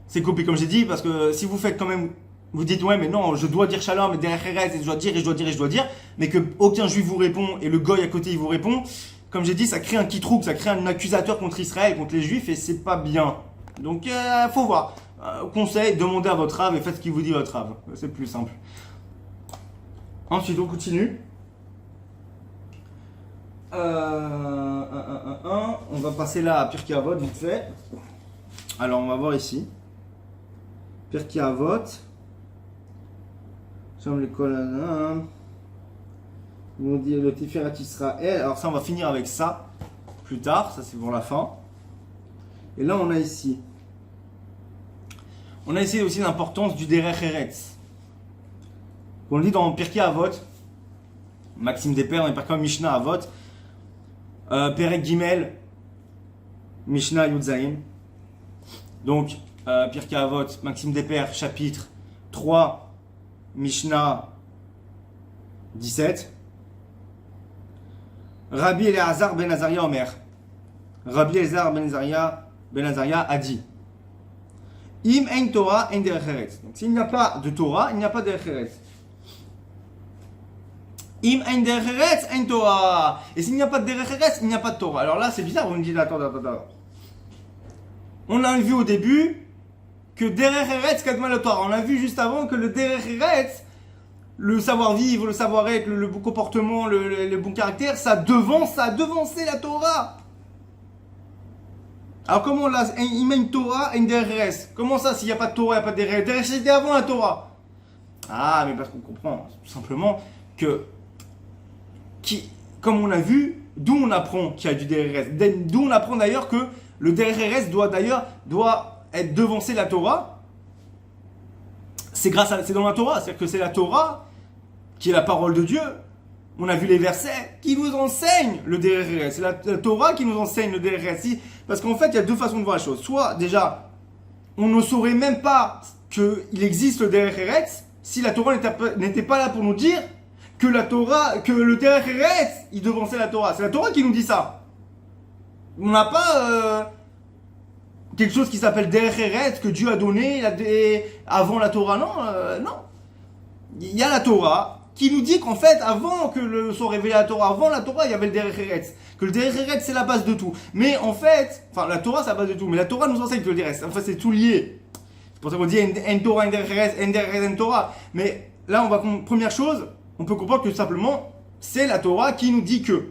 C'est compliqué, comme j'ai dit, parce que si vous faites quand même, vous dites ouais, mais non, je dois dire shalom, et derech eretz, et je dois dire, mais que aucun juif vous répond et le goy à côté il vous répond, comme j'ai dit, ça crée un kitrouk, ça crée un accusateur contre Israël, contre les juifs, et c'est pas bien. Donc, faut voir. Conseil, demandez à votre rave et faites ce qu'il vous dit votre rave. C'est plus simple. Ensuite, on continue. On va passer là à Pirkei Avot, vite fait. Alors, on va voir ici. Pirkei Avot. J'aime les colonnes. On dit le Tiferet Israël. Alors, ça, on va finir avec ça plus tard. Ça, c'est pour la fin. Et là, on a ici. On a ici aussi l'importance du Derech Eretz. On le dit dans Pirkei Avot. Maxime Despères, on est pas comme Mishnah Avot. Perek Gimel, Mishnah Yudzaïm. Donc, Pirkei Avot, Maxime Despères, chapitre 3, Mishnah 17. Rabbi Elazar ben Azaria Omer. Rabbi Elazar ben Azaria a dit Im ein Torah, ein derech eretz. Donc, s'il n'y a pas de Torah, il n'y a pas de derech eretz. Im ein derech eretz, ein Torah. Et s'il n'y a pas de derech eretz, il n'y a pas de Torah. Alors là, c'est bizarre, on me dit attends. On a vu au début que derech eretz kadma la Torah. On a vu juste avant que le derech eretz, le savoir-vivre, le savoir-être, le bon comportement, le bon caractère, ça a devancé la Torah. Alors comment là, il met une Torah et une derech eretz? Comment ça, s'il n'y a pas de Torah, il n'y a pas de derech eretz? Derech c'était avant la Torah. Ah, mais parce qu'on comprend tout simplement que comme on a vu, d'où on apprend qu'il y a du derech eretz. D'où on apprend d'ailleurs que le derech eretz doit être devancé la Torah. C'est dans la Torah, c'est-à-dire que c'est la Torah qui est la parole de Dieu. On a vu les versets qui nous enseignent le derech eretz. C'est la Torah qui nous enseigne le derech eretz. Parce qu'en fait, il y a deux façons de voir la chose. Soit déjà, on ne saurait même pas qu'il existe le derech eretz si la Torah n'était pas là pour nous dire que la Torah, que le Derech Eretz, il devançait la Torah. C'est la Torah qui nous dit ça. On n'a pas quelque chose qui s'appelle Derech Eretz que Dieu a donné avant la Torah. Non, non. Il y a la Torah qui nous dit qu'en fait, avant que soit révélé la Torah, avant la Torah, il y avait le Derech Eretz. Que le Derech Eretz, c'est la base de tout. Mais en fait, enfin, la Torah, c'est la base de tout. Mais la Torah nous enseigne que le Derech, en fait, c'est tout lié. C'est pour ça qu'on dit en Torah, en Derech Eretz, en Derech Eretz, en Torah. Mais là, première chose, on peut comprendre que tout simplement, c'est la Torah qui nous dit que.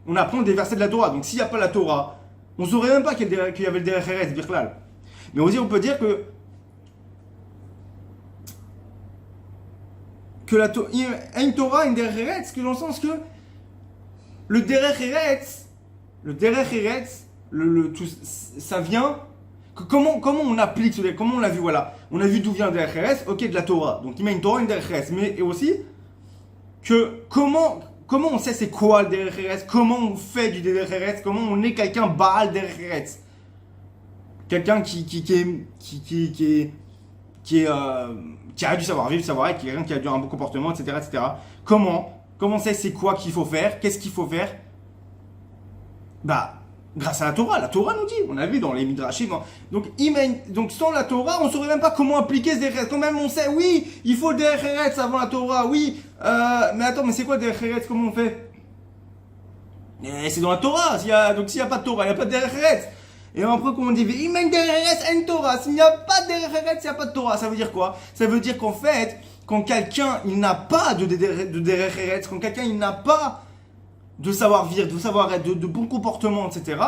On apprend des versets de la Torah. Donc s'il n'y a pas la Torah, on ne saurait même pas qu'il y avait le Derech Eretz, Birklal. Mais aussi, on peut dire que la Torah, une Derech Eretz, dans le sens que le Derech Eretz, ça vient. Comment on applique ce, comment on l'a vu, voilà. On a vu d'où vient le Derech Eretz, ok, de la Torah. Donc il met une Torah, une Derech Eretz. Mais aussi, que comment on sait c'est quoi le Derech Eretz, comment on fait du Derech Eretz, comment on est quelqu'un Baal Derech Eretz. Quelqu'un qui a du savoir-vivre, savoir-être, quelqu'un qui a un bon comportement, etc., etc. Comment on sait c'est quoi qu'il faut faire, qu'est-ce qu'il faut faire? Bah, grâce à la Torah nous dit, on a vu dans les Midrashim. Donc sans la Torah, on ne saurait même pas comment appliquer ce Derech Eretz. Quand même, on sait, oui, il faut le Derech Eretz avant la Torah, oui, mais attends, mais c'est quoi le Derech Eretz, comment on fait? Et c'est dans la Torah, donc s'il n'y a pas de Torah, il n'y a pas de Derech Eretz. Et après, comment on dit, Imen Derech Eretz en Torah, s'il n'y a pas de Derech Eretz, il n'y a pas de Torah. Ça veut dire quoi? Ça veut dire qu'en fait, quand quelqu'un, il n'a pas de Derech Eretz, quand quelqu'un, il n'a pas de savoir-vivre, de savoir-être, de bon comportement, etc.,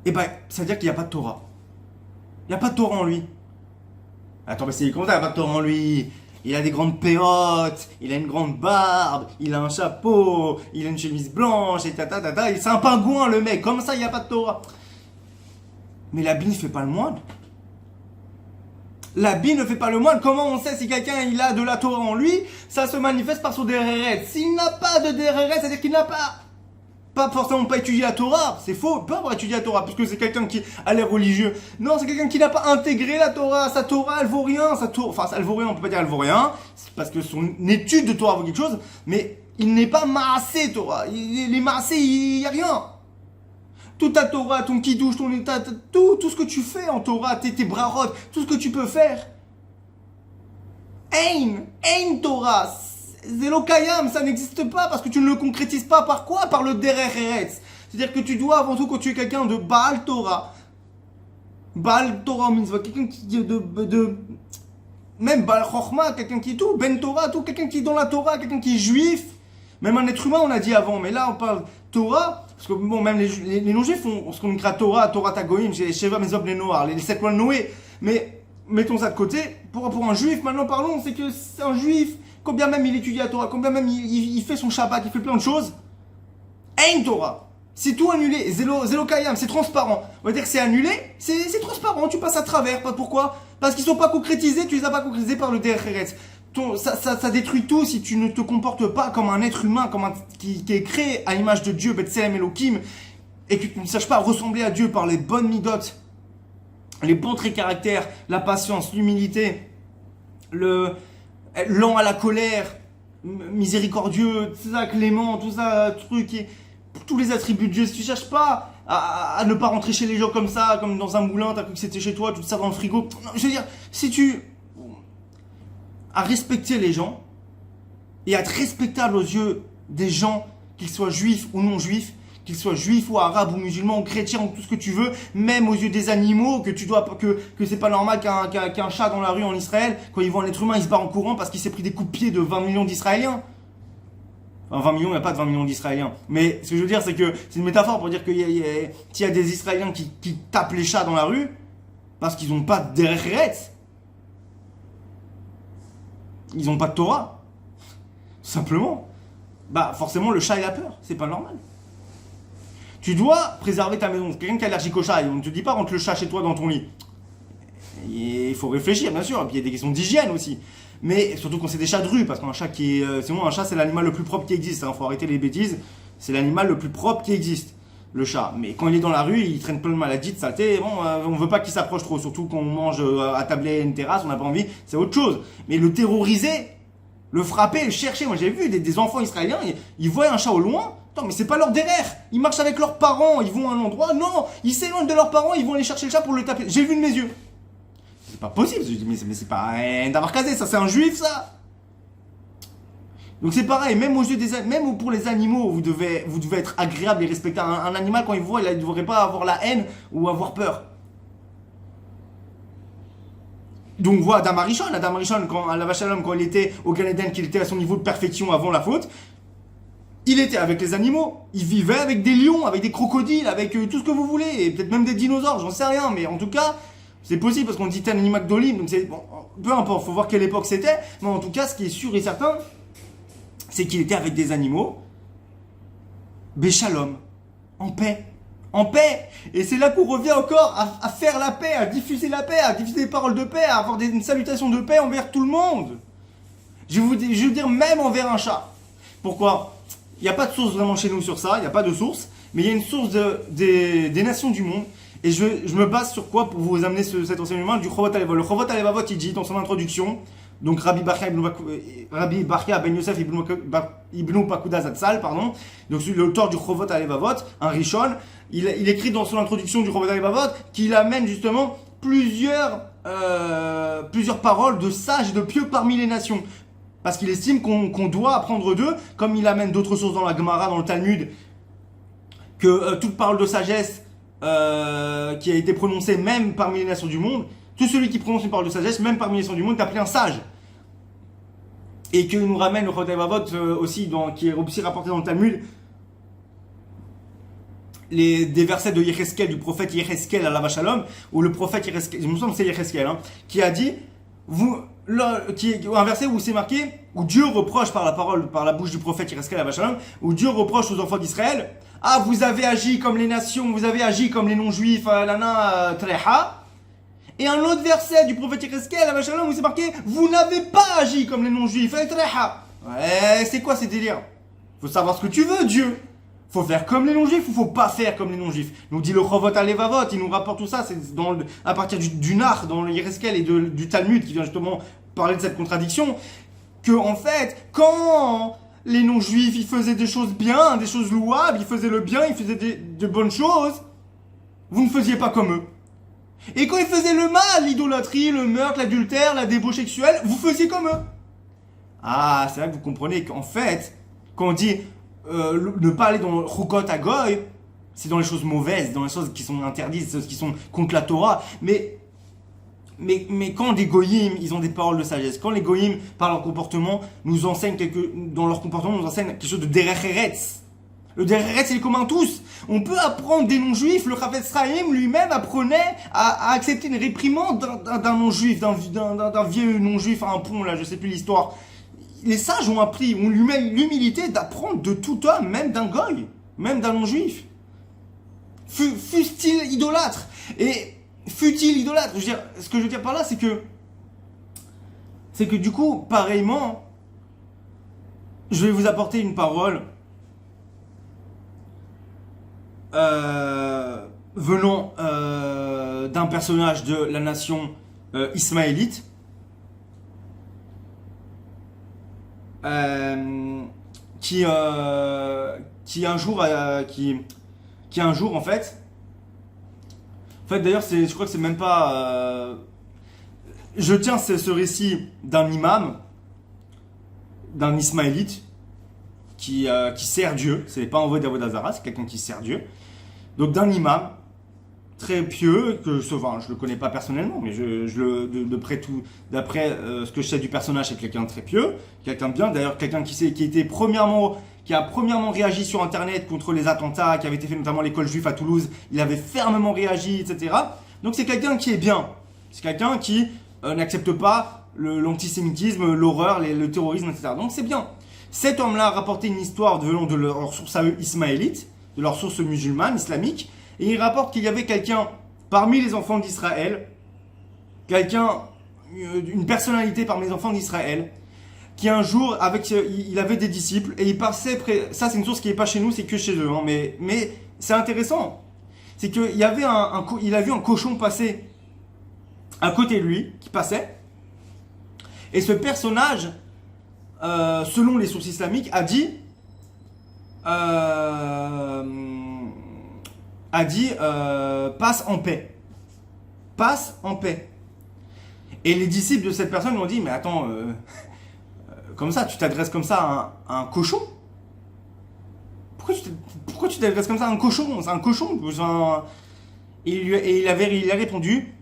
et ben, ça veut dire qu'il n'y a pas de Torah. Il n'y a pas de Torah en lui. Attends, mais c'est comment ça, il n'y a pas de Torah en lui? Il a des grandes péotes, il a une grande barbe, il a un chapeau, il a une chemise blanche, et c'est un pingouin le mec, comme ça il n'y a pas de Torah. Mais la Bible ne fait pas le moine. La Bible ne fait pas le moine. Comment on sait si quelqu'un il a de la Torah en lui? Ça se manifeste par son Derech Eretz. S'il n'a pas de Derech Eretz, c'est-à-dire qu'il n'a pas forcément pas étudié la Torah, c'est faux, il peut avoir étudié la Torah, puisque c'est quelqu'un qui a l'air religieux. Non, c'est quelqu'un qui n'a pas intégré la Torah, sa Torah elle vaut rien, elle vaut rien, on peut pas dire elle vaut rien, parce que son étude de Torah vaut quelque chose, mais il n'est pas maasé Torah, il est maasé, il n'y a rien. Toute ta Torah, ton kiddush, ton état, tout ce que tu fais en Torah, tes brachot, tout ce que tu peux faire. Ein Torah. Zélo Kayam, ça n'existe pas parce que tu ne le concrétises pas par quoi? Par le Derech Eretz. C'est-à-dire que tu dois avant tout, quand tu es quelqu'un de Baal Torah Mitzvah, quelqu'un qui même Baal Chochma, quelqu'un qui est tout, Ben Torah, tout, quelqu'un qui est dans la Torah, quelqu'un qui est juif, même un être humain on a dit avant, mais là on parle Torah, parce que bon, même les non-juifs font ce qu'on écrit Torah Tagoïm, Sheva Mezob les Noirs, les 7 lois de Noé, mais mettons ça de côté, pour un juif, maintenant parlons, c'est que c'est un juif, combien même il étudie la Torah, combien même il fait son Shabbat, il fait plein de choses. Ein Torah. C'est tout annulé. Zélo Kayam, c'est transparent. On va dire que c'est annulé, c'est transparent, tu passes à travers. Pourquoi? Parce qu'ils sont pas concrétisés, tu les as pas concrétisés par le Derech Eretz. Ça détruit tout si tu ne te comportes pas comme un être humain, qui est créé à l'image de Dieu, B'Tselem Elohim, et que tu ne saches pas ressembler à Dieu par les bonnes midotes, les bons traits de caractère, la patience, l'humilité, lent à la colère, miséricordieux, tout ça, clément, tout ça, tous les attributs de Dieu. Si tu cherches pas à ne pas rentrer chez les gens comme ça, comme dans un moulin, t'as cru que c'était chez toi, tu te sers dans le frigo. Non, je veux dire, si tu à respecter les gens et à être respectable aux yeux des gens, qu'ils soient juifs ou non juifs, qu'ils soient juifs ou arabes ou musulmans ou chrétiens ou tout ce que tu veux, même aux yeux des animaux, que c'est pas normal qu'un chat dans la rue en Israël, quand il voit un être humain, il se barre en courant parce qu'il s'est pris des coups de pied de 20 millions d'Israéliens. Enfin, 20 millions, il n'y a pas de 20 millions d'Israéliens. Mais ce que je veux dire, c'est que c'est une métaphore pour dire qu'il y a des Israéliens qui tapent les chats dans la rue parce qu'ils n'ont pas de Derech Eretz. Ils n'ont pas de Torah. Simplement. Bah, forcément, le chat, il a peur. C'est pas normal. Tu dois préserver ta maison. Quelqu'un qui est allergique au chat, on ne te dit pas rentre le chat chez toi dans ton lit. Il faut réfléchir, bien sûr. Et puis il y a des questions d'hygiène aussi. Mais surtout quand c'est des chats de rue, parce qu'un chat un chat c'est l'animal le plus propre qui existe. Il faut arrêter les bêtises. C'est l'animal le plus propre qui existe. le chat. Mais quand il est dans la rue, il traîne plein de maladies, de saleté. Bon, on veut pas qu'il s'approche trop, surtout quand on mange à tabler une terrasse, on n'a pas envie, c'est autre chose. Mais le terroriser, le frapper, le chercher. Moi, j'ai vu des enfants israéliens, ils voient un chat au loin. Attends, mais c'est pas leur derrière. Ils marchent avec leurs parents, ils vont à un endroit. Non, ils s'éloignent de leurs parents, ils vont aller chercher le chat pour le taper. J'ai vu de mes yeux. C'est pas possible. Je dis, mais c'est pas un Davarkazé, ça c'est un juif, ça. Donc c'est pareil, même pour les animaux, vous devez être agréable et respecter un animal quand il vous voit, il ne devrait pas avoir la haine ou avoir peur. Donc voilà, Adam Arishon, quand Alav Shalom, quand il était au Gan Eden, qu'il était à son niveau de perfection avant la faute, il était avec les animaux, il vivait avec des lions, avec des crocodiles, avec tout ce que vous voulez, et peut-être même des dinosaures, j'en sais rien, mais en tout cas, c'est possible parce qu'on dit tel animal d'Olim, donc c'est bon, peu importe, faut voir quelle époque c'était, mais en tout cas, ce qui est sûr et certain, c'est qu'il était avec des animaux, Béchalom, en paix. En paix. Et c'est là qu'on revient encore à faire la paix, à diffuser des paroles de paix, à avoir une salutation de paix envers tout le monde. Je veux dire, même envers un chat. Pourquoi ? Il n'y a pas de source vraiment chez nous sur ça, il n'y a pas de source, mais il y a une source des nations du monde. Et je me base sur quoi pour vous amener cet enseignement du Chovot Halevavot. Le Chovot Halevavot, il dit dans son introduction, donc Rabbi Bachya ben Yosef ibn Pakuda Zatzal, pardon, donc l'auteur du Chovot Halevavot, un Rishon, il écrit dans son introduction du Chovot Halevavot qu'il amène justement plusieurs paroles de sages et de pieux parmi les nations. Parce qu'il estime qu'on doit apprendre d'eux, comme il amène d'autres sources dans la Gemara, dans le Talmud, que toute parole de sagesse qui a été prononcée même parmi les nations du monde, tout celui qui prononce une parole de sagesse, même parmi les nations du monde, est appelé un sage. Et qu'il nous ramène le Chovot Halevavot aussi, qui est aussi rapporté dans le Talmud, des versets de Yecheskel, du prophète Yecheskel à Alav Shalom, où le prophète Yecheskel, je me semble que c'est Yecheskel, qui a dit, un verset où c'est marqué, où Dieu reproche par la bouche du prophète Yecheskel à Alav Shalom, où Dieu reproche aux enfants d'Israël, ah, vous avez agi comme les nations, vous avez agi comme les non-juifs, lana treha. Et un autre verset du prophète Yecheskel à Alav Shalom où c'est marqué, vous n'avez pas agi comme les non-juifs, treha. Ouais, c'est quoi ces délires? Faut savoir ce que tu veux, Dieu. Faut faire comme les non-juifs ou faut pas faire comme les non-juifs? Nous dit le Chovot Halevavot, il nous rapporte tout ça, c'est à partir du Nar, dans le Yecheskel et du Talmud, qui vient justement parler de cette contradiction, que en fait, quand les non-juifs, ils faisaient des choses bien, des choses louables, ils faisaient le bien, ils faisaient de bonnes choses, vous ne faisiez pas comme eux. Et quand ils faisaient le mal, l'idolâtrie, le meurtre, l'adultère, la débauche sexuelle, vous faisiez comme eux. Ah, c'est là que vous comprenez qu'en fait, quand on dit ne pas aller dans le Chukot Agoy, c'est dans les choses mauvaises, dans les choses qui sont interdites, des choses qui sont contre la Torah. Mais quand des goyim, ils ont des paroles de sagesse, quand les goyim, par leur comportement, nous enseignent dans leur comportement, nous enseignent quelque chose de derech eretz. Le derech eretz, il est commun à tous. On peut apprendre des non-juifs. Le Chafetz Chaim lui-même apprenait à accepter une réprimande d'un non-juif, d'un vieux non-juif à un pont, là, je sais plus l'histoire. Les sages ont appris, ont l'humilité d'apprendre de tout homme, même d'un goy, même d'un non-juif. Fût-il idolâtre. Et fût-il idolâtre, je veux dire, ce que je veux dire par là, c'est que du coup, pareillement, je vais vous apporter une parole venant d'un personnage de la nation ismaélite, qui un jour en fait d'ailleurs je crois que c'est même pas je tiens ce récit d'un imam, d'un ismaélite qui sert Dieu. C'est pas un voie d'Avodah Zarah, c'est quelqu'un qui sert Dieu, donc d'un imam très pieux, que je le connais pas personnellement, mais d'après ce que je sais du personnage, c'est quelqu'un de très pieux, quelqu'un de bien, d'ailleurs quelqu'un qui a premièrement réagi sur internet contre les attentats qui avaient été faits notamment à l'école juive à Toulouse. Il avait fermement réagi, etc. Donc c'est quelqu'un qui est bien, c'est quelqu'un qui n'accepte pas l'antisémitisme, l'horreur, le terrorisme, etc. Donc c'est bien. Cet homme-là a rapporté une histoire venant de leur source à eux ismaélite, de leur source musulmane, islamique. Et il rapporte qu'il y avait quelqu'un parmi les enfants d'Israël, une personnalité parmi les enfants d'Israël, qui un jour, il avait des disciples et il passait ça c'est une source qui n'est pas chez nous, c'est que chez eux, hein, mais c'est intéressant. C'est qu'il y avait il a vu un cochon passer à côté de lui, qui passait, et ce personnage, selon les sources islamiques, a dit passe en paix. Passe en paix. Et les disciples de cette personne lui ont dit, mais attends, comme ça, tu t'adresses comme ça à un cochon? Pourquoi tu t'adresses comme ça à un cochon? C'est un cochon. Et il a répondu,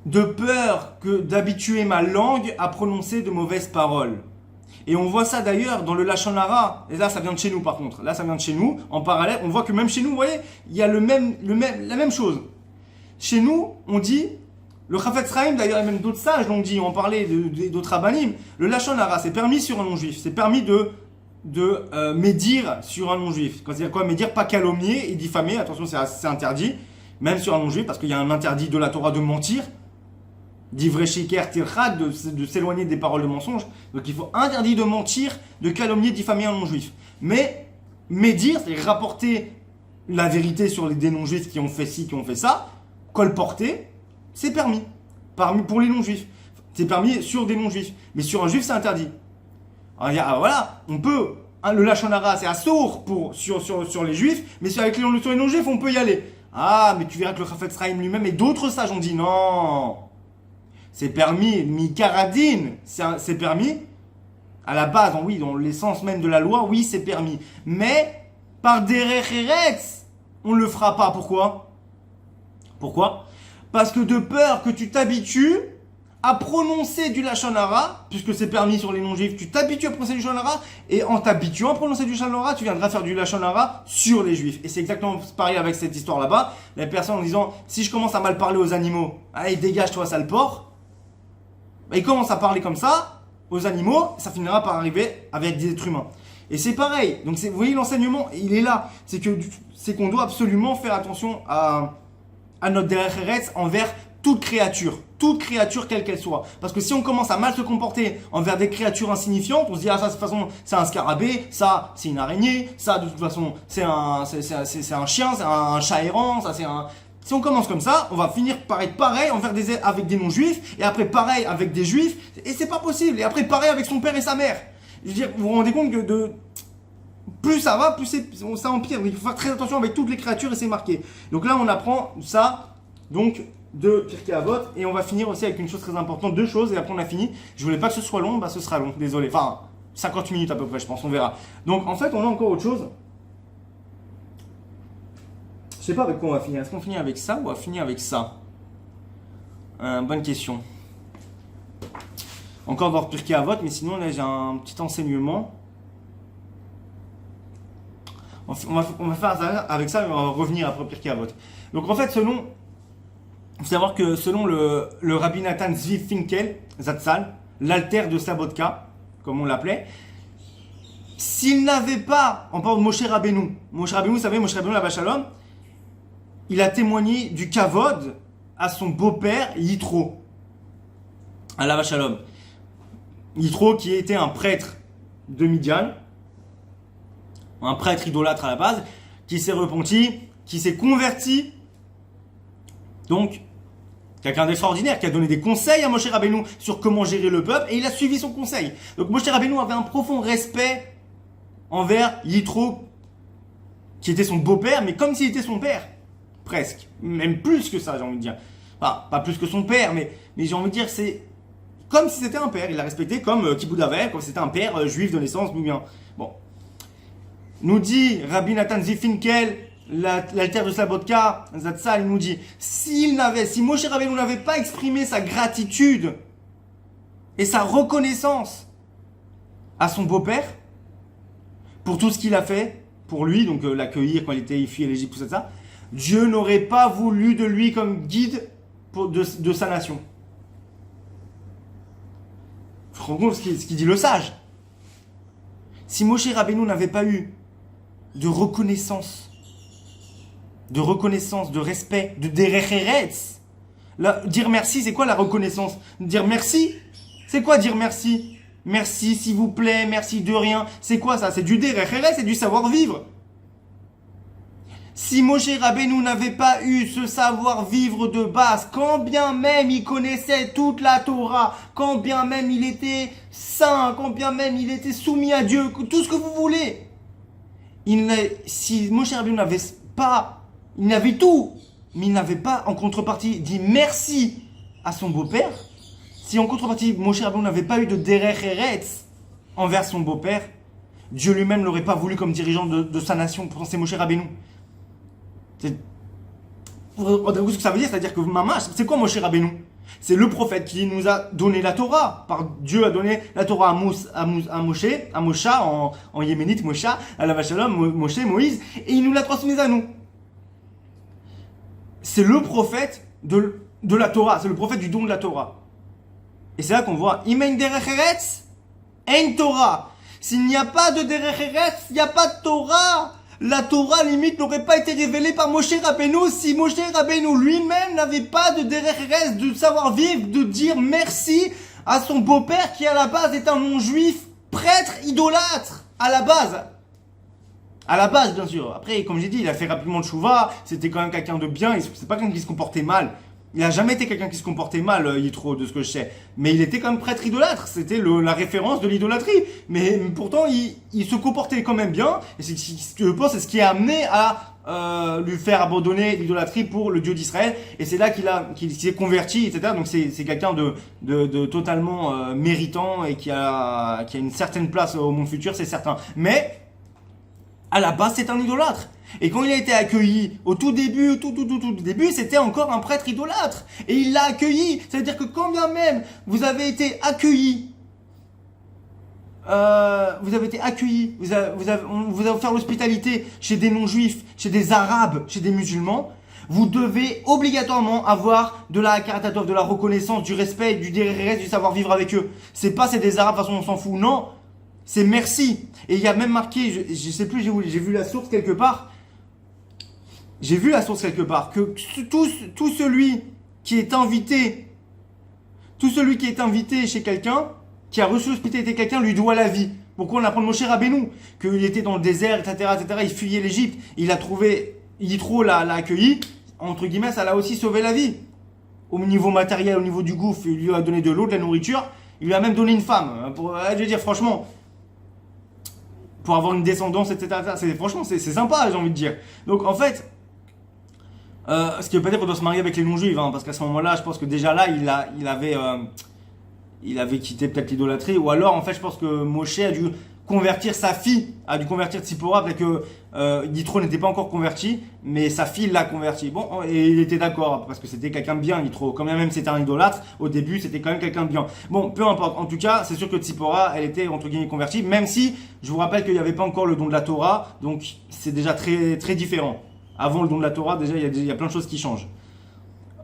de peur que d'habituer ma langue à prononcer de mauvaises paroles. Et on voit ça d'ailleurs dans le Lachon Hara. Et là, ça vient de chez nous par contre. Là, ça vient de chez nous. En parallèle, on voit que même chez nous, vous voyez, il y a la même chose. Chez nous, on dit, le Chafetz Chaim, d'ailleurs, et même d'autres sages l'ont dit, on parlait d'autres rabbanim, le Lachon Hara, c'est permis sur un non-juif. C'est permis de médire sur un non-juif. Quand c'est quoi médire? Pas calomnier et diffamer. Attention, c'est interdit. Même sur un non-juif, parce qu'il y a un interdit de la Torah de mentir. D'ivrer shiker tirchad, de s'éloigner des paroles de mensonge. Donc il faut interdit de mentir, de calomnier, diffamer un non-juif. Mais médire, c'est rapporter la vérité sur des non-juifs qui ont fait ci, qui ont fait ça, colporter, c'est permis. Pour les non-juifs. C'est permis sur des non-juifs. Mais sur un juif, c'est interdit. Alors voilà, on peut, le Lachon Hara, c'est assour sur les juifs, mais sur les non-juifs, on peut y aller. Ah, mais tu verras que le Chafetz Chaim lui-même et d'autres sages ont dit non. C'est permis, mikaradine, c'est permis. À la base, oui, dans l'essence même de la loi, oui, c'est permis. Mais, par derech eretz, on ne le fera pas. Pourquoi? Parce que de peur que tu t'habitues à prononcer du Lachon Hara, puisque c'est permis sur les non-juifs, tu t'habitues à prononcer du Lachon Hara, et en t'habituant à prononcer du Lachon Hara, tu viendras faire du Lachon Hara sur les juifs. Et c'est exactement pareil avec cette histoire là-bas. Les personnes en disant, si je commence à mal parler aux animaux, allez, dégage-toi, sale porc. Il commence à parler comme ça aux animaux, ça finira par arriver avec des êtres humains. Et c'est pareil. Donc vous voyez, l'enseignement, il est là. C'est qu'on doit absolument faire attention à notre derech eretz envers toute créature quelle qu'elle soit. Parce que si on commence à mal se comporter envers des créatures insignifiantes, on se dit ah ça de toute façon c'est un scarabée, ça c'est une araignée, ça de toute façon c'est un chien, c'est un chat errant, ça c'est un... Si on commence comme ça, on va finir par être pareil avec des non-juifs, et après pareil avec des juifs, et c'est pas possible. Et après pareil avec son père et sa mère. Je veux dire, vous vous rendez compte que plus ça va, plus ça empire. Il faut faire très attention avec toutes les créatures et c'est marqué. Donc là, on apprend ça, donc de Pirkei Avot, et on va finir aussi avec une chose très importante, deux choses, et après on a fini. Je voulais pas que ce soit long, ce sera long, désolé. Enfin, 50 minutes à peu près, je pense, on verra. Donc en fait, on a encore autre chose. Je sais pas avec quoi on va finir. Est-ce qu'on finit avec ça ou on va finir avec ça? Bonne question. Encore dans Pirkei Avot, mais sinon là j'ai un petit enseignement. On va faire avec ça, mais on va revenir après Pirkei Avot. Donc en fait, il faut savoir que selon le Rabbi Nathan Zvi Finkel, Zatzal, l'alter de Slabotka, comme on l'appelait, s'il n'avait pas, on parle de Moshe Rabbeinu, vous savez, Moshe Rabbeinu, la Shalom, il a témoigné du kavod à son beau-père Yitro, à la Shalom. Yitro qui était un prêtre de Midian, un prêtre idolâtre à la base, qui s'est repenti, qui s'est converti. Donc, quelqu'un d'extraordinaire qui a donné des conseils à Moshe Rabbeinu sur comment gérer le peuple, et il a suivi son conseil. Donc Moshe Rabbeinu avait un profond respect envers Yitro, qui était son beau-père, mais comme s'il était son père. Presque. Même plus que ça, j'ai envie de dire. Enfin, pas plus que son père, mais j'ai envie de dire, c'est comme si c'était un père. Il l'a respecté comme Kibbutz Aver, comme si c'était un père juif de naissance, ou bien. Bon. Nous dit Rabbi Nathan Zvi Finkel, l'alter de Slabotka, Zatzal, il nous dit, si Moshe Rabbeinu n'avait pas exprimé sa gratitude et sa reconnaissance à son beau-père, pour tout ce qu'il a fait, pour lui, donc l'accueillir quand il était fui à l'Égypte, tout ça, Dieu n'aurait pas voulu de lui comme guide de sa nation. Vous vous rendez compte ce qu'il dit le sage? Si Moshe Rabbeinu n'avait pas eu de reconnaissance, de respect, de derech eretz, dire merci, c'est quoi la reconnaissance? Dire merci, c'est quoi dire merci? merci s'il vous plaît, merci de rien. C'est quoi ça? C'est du derech eretz, c'est du savoir-vivre. Si Moshe Rabbeinu n'avait pas eu ce savoir-vivre de base, quand bien même il connaissait toute la Torah, quand bien même il était saint, quand bien même il était soumis à Dieu, tout ce que vous voulez, si Moshe Rabbeinu n'avait pas, il avait tout, mais il n'avait pas en contrepartie dit merci à son beau-père, si en contrepartie Moshe Rabbeinu n'avait pas eu de derech eretz envers son beau-père, Dieu lui-même l'aurait pas voulu comme dirigeant de sa nation. Pourtant c'est Moshe Rabbeinu. Vous savez ce que ça veut dire? C'est-à-dire que Mamash, c'est quoi Moshe Rabbeinu? C'est le prophète qui nous a donné la Torah. Dieu a donné la Torah à Moshe, en yéménite, Moshe, à la Vachalom, Moshe, Moïse, et il nous l'a transmise à nous. C'est le prophète de la Torah, c'est le prophète du don de la Torah. Et c'est là qu'on voit, Imen derech eretz, en Torah. S'il n'y a pas de derech eretz, il n'y a pas de Torah. La Torah, limite, n'aurait pas été révélée par Moshe Rabbeinu si Moshe Rabbeinu lui-même n'avait pas de derech eretz, de savoir-vivre, de dire merci à son beau-père qui, à la base, est un non-juif, prêtre, idolâtre. À la base. À la base, bien sûr. Après, comme j'ai dit, il a fait rapidement de chouva, c'était quand même quelqu'un de bien, c'est pas quelqu'un qui se comportait mal. Il a jamais été quelqu'un qui se comportait mal, Yitro, de ce que je sais. Mais il était quand même prêtre idolâtre. C'était la référence de l'idolâtrie. Mais pourtant, il se comportait quand même bien. Et c'est ce que je pense, c'est ce qui a amené à lui faire abandonner l'idolâtrie pour le Dieu d'Israël. Et c'est là qu'il s'est converti, etc. Donc c'est quelqu'un de totalement méritant et qui a une certaine place au monde futur, c'est certain. Mais à la base, c'est un idolâtre. Et quand il a été accueilli, au tout début, c'était encore un prêtre idolâtre. Et il l'a accueilli. Ça veut dire que quand bien même vous avez été accueilli, on vous a offert l'hospitalité chez des non-juifs, chez des arabes, chez des musulmans, vous devez obligatoirement avoir de la hakarat, de la reconnaissance, du respect, du derech, du savoir-vivre avec eux. C'est des arabes, de toute façon on s'en fout, non. C'est merci. Et il y a même marqué, je sais plus, j'ai vu la source quelque part. J'ai vu la source quelque part que tout celui qui est invité chez quelqu'un, qui a reçu l'hospitalité de quelqu'un, lui doit la vie. Pourquoi on apprend de Moshe Rabbeinu? Qu'il était dans le désert, etc., il fuyait l'Égypte, il a trouvé, Yitro l'a accueilli, entre guillemets, ça l'a aussi sauvé la vie. Au niveau matériel, au niveau du gouffre, il lui a donné de l'eau, de la nourriture, il lui a même donné une femme. Je veux dire, franchement, pour avoir une descendance, etc., franchement, c'est sympa, j'ai envie de dire. Donc, en fait, ce qui veut pas dire qu'on doit se marier avec les non-juifs, hein, parce qu'à ce moment-là, je pense que déjà là, il avait quitté peut-être l'idolâtrie, ou alors, en fait, je pense que Moshe a dû convertir sa fille, a dû convertir Tzipora, peut-être que Yitro n'était pas encore converti, mais sa fille l'a converti. Bon, et il était d'accord, parce que c'était quelqu'un de bien, Yitro. Quand même c'était un idolâtre, au début, c'était quand même quelqu'un de bien. Bon, peu importe. En tout cas, c'est sûr que Tzipora, elle était, entre guillemets, convertie, même si, je vous rappelle qu'il n'y avait pas encore le don de la Torah, donc c'est déjà très, très différent. Avant le don de la Torah, déjà, il y a plein de choses qui changent.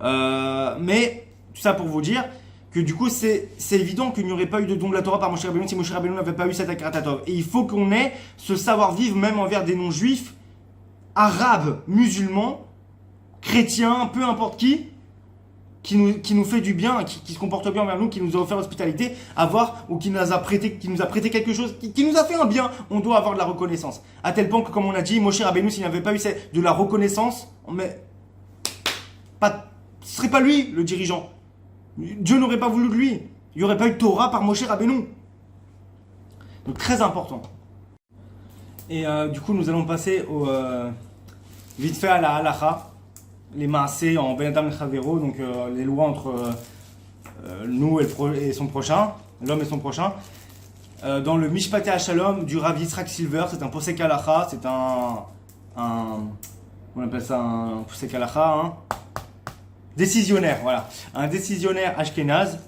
Mais, tout ça pour vous dire que du coup, c'est évident qu'il n'y aurait pas eu de don de la Torah par Moshe Rabbeinu si Moshe Rabbeinu n'avait pas eu cette hakarat hatov. Et il faut qu'on ait ce savoir-vivre même envers des non-juifs, arabes, musulmans, chrétiens, peu importe qui nous fait du bien, qui se comporte bien envers nous, qui nous a offert l'hospitalité, ou qui nous a prêté quelque chose, qui nous a fait un bien, on doit avoir de la reconnaissance. À tel point que, comme on a dit, Moshe Rabbeinu, s'il n'avait pas eu de la reconnaissance, ce serait pas lui le dirigeant. Dieu n'aurait pas voulu de lui. Il n'y aurait pas eu de Torah par Moshe Rabbeinu. Donc très important. Et du coup, nous allons passer vite fait à la halacha. Les maasé en Ben Adam Chavero, donc les lois entre nous et son prochain, l'homme et son prochain. Dans le Mishpatei HaShalom du Rav Yitzhak Silver, c'est un posek halacha, c'est on appelle ça un posek halacha, hein. Décisionnaire, voilà. Un décisionnaire ashkénaze,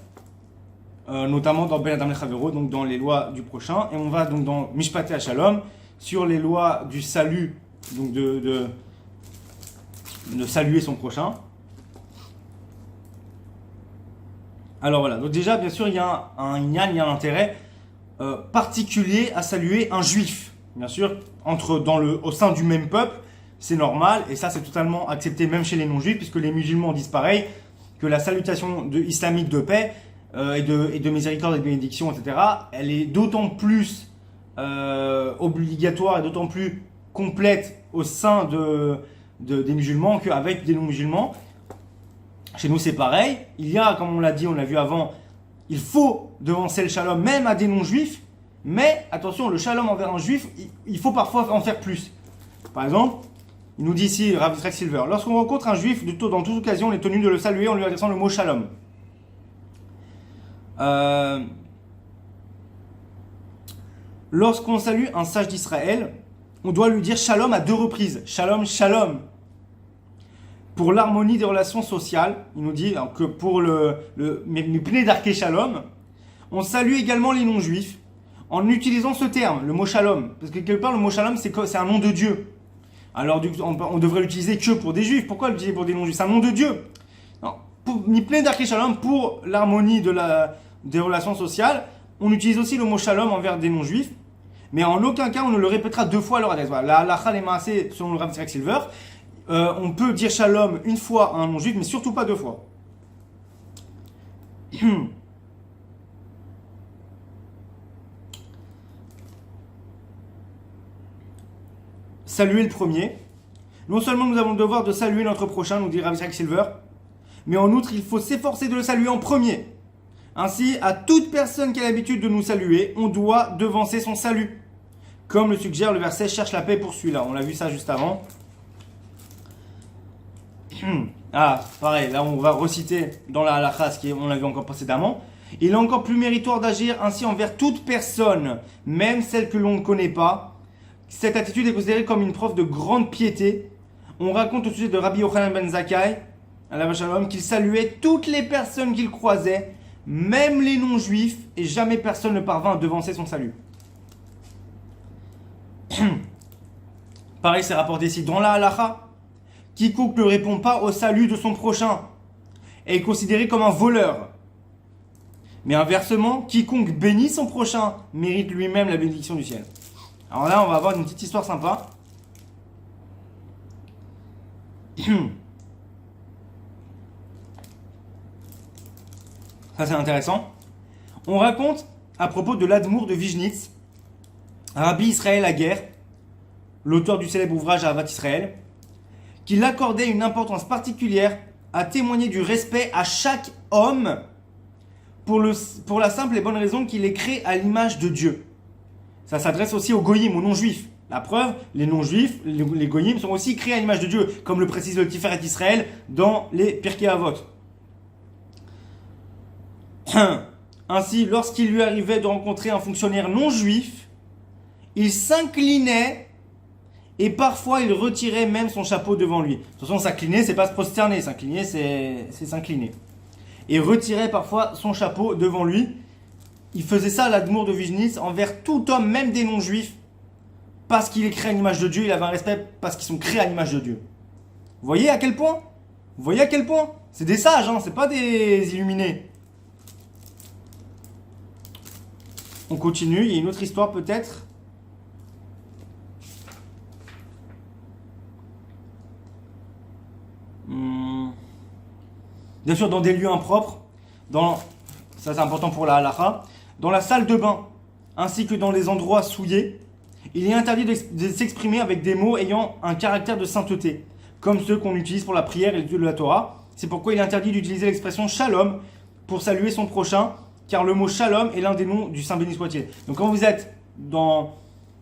notamment dans Ben Adam Chavero, donc dans les lois du prochain. Et on va donc dans Mishpatei HaShalom sur les lois du salut, donc de saluer son prochain. Alors voilà, donc déjà bien sûr il y a il y a un intérêt particulier à saluer un juif. Bien sûr, au sein du même peuple, c'est normal et ça c'est totalement accepté même chez les non-juifs puisque les musulmans disent pareil, que la salutation islamique de paix et de miséricorde et de bénédiction, etc., elle est d'autant plus obligatoire et d'autant plus complète au sein des musulmans qu'avec des non-musulmans. Chez nous, c'est pareil. Il y a, comme on l'a dit, on l'a vu avant, il faut devancer le shalom même à des non-juifs. Mais attention, le shalom envers un juif, il faut parfois en faire plus. Par exemple, il nous dit ici, Rav Yitzhak Silver, lorsqu'on rencontre un juif, dans toute occasion, on est tenu de le saluer en lui adressant le mot shalom. Lorsqu'on salue un sage d'Israël, on doit lui dire shalom à 2 reprises. Shalom, shalom. Pour l'harmonie des relations sociales, il nous dit que pour Mipnei Darkei Shalom, on salue également les non-juifs en utilisant ce terme, le mot shalom. Parce que quelque part, le mot shalom, c'est un nom de Dieu. Alors, on devrait l'utiliser que pour des juifs. Pourquoi l'utiliser pour des non-juifs? C'est un nom de Dieu. Mipnei Darkei Shalom, pour l'harmonie des relations sociales, on utilise aussi le mot shalom envers des non-juifs. Mais en aucun cas, on ne le répétera 2 fois à leur adresse. Voilà. La halakha les maaseh, selon le Rav Yitzhak Silver, on peut dire shalom une fois à un non-juif, mais surtout pas 2 fois. Saluer le premier. Non seulement nous avons le devoir de saluer notre prochain, nous dit Rav Yitzhak Silver, mais en outre, il faut s'efforcer de le saluer en premier. Ainsi, à toute personne qui a l'habitude de nous saluer, on doit devancer son salut. Comme le suggère le verset « Cherche la paix pour celui-là ». On l'a vu ça juste avant. Ah, pareil, là on va reciter dans la halakha ce qu'on l'a vu encore précédemment. Il est encore plus méritoire d'agir ainsi envers toute personne, même celle que l'on ne connaît pas. Cette attitude est considérée comme une preuve de grande piété. On raconte au sujet de Rabbi Yochanan ben Zakkai, qu'il saluait toutes les personnes qu'il croisait, même les non-juifs, et jamais personne ne parvint à devancer son salut. Pareil, c'est rapporté ici dans la halakha. Quiconque ne répond pas au salut de son prochain est considéré comme un voleur. Mais inversement, quiconque bénit son prochain mérite lui-même la bénédiction du ciel. Alors là, on va avoir une petite histoire sympa. Ça, c'est intéressant. On raconte à propos de l'Admour de Vijnitz, Rabbi Israël Aguerre, l'auteur du célèbre ouvrage Ahavat Israël, qu'il accordait une importance particulière à témoigner du respect à chaque homme pour la simple et bonne raison qu'il est créé à l'image de Dieu. Ça s'adresse aussi aux goyim, aux non-juifs. La preuve, les non-juifs, les goyim sont aussi créés à l'image de Dieu, comme le précise le Tiferet Israël dans les Pirkei Avot. Ainsi, lorsqu'il lui arrivait de rencontrer un fonctionnaire non-juif, il s'inclinait et parfois il retirait même son chapeau devant lui. De toute façon, s'incliner, c'est pas se prosterner. S'incliner, c'est s'incliner. Et retirait parfois son chapeau devant lui. Il faisait ça à l'Admour de Vijnitz envers tout homme, même des non-juifs, parce qu'il est créé à l'image de Dieu. Il avait un respect parce qu'ils sont créés à l'image de Dieu. Vous voyez à quel point? Vous voyez à quel point? C'est des sages, hein, c'est pas des illuminés. On continue, il y a une autre histoire peut-être. Bien sûr, dans des lieux impropres, ça c'est important pour la halakha, dans la salle de bain, ainsi que dans les endroits souillés, il est interdit de s'exprimer avec des mots ayant un caractère de sainteté, comme ceux qu'on utilise pour la prière et l'étude de la Torah. C'est pourquoi il est interdit d'utiliser l'expression shalom pour saluer son prochain, car le mot shalom est l'un des noms du Saint béni soit-il. Donc quand vous êtes dans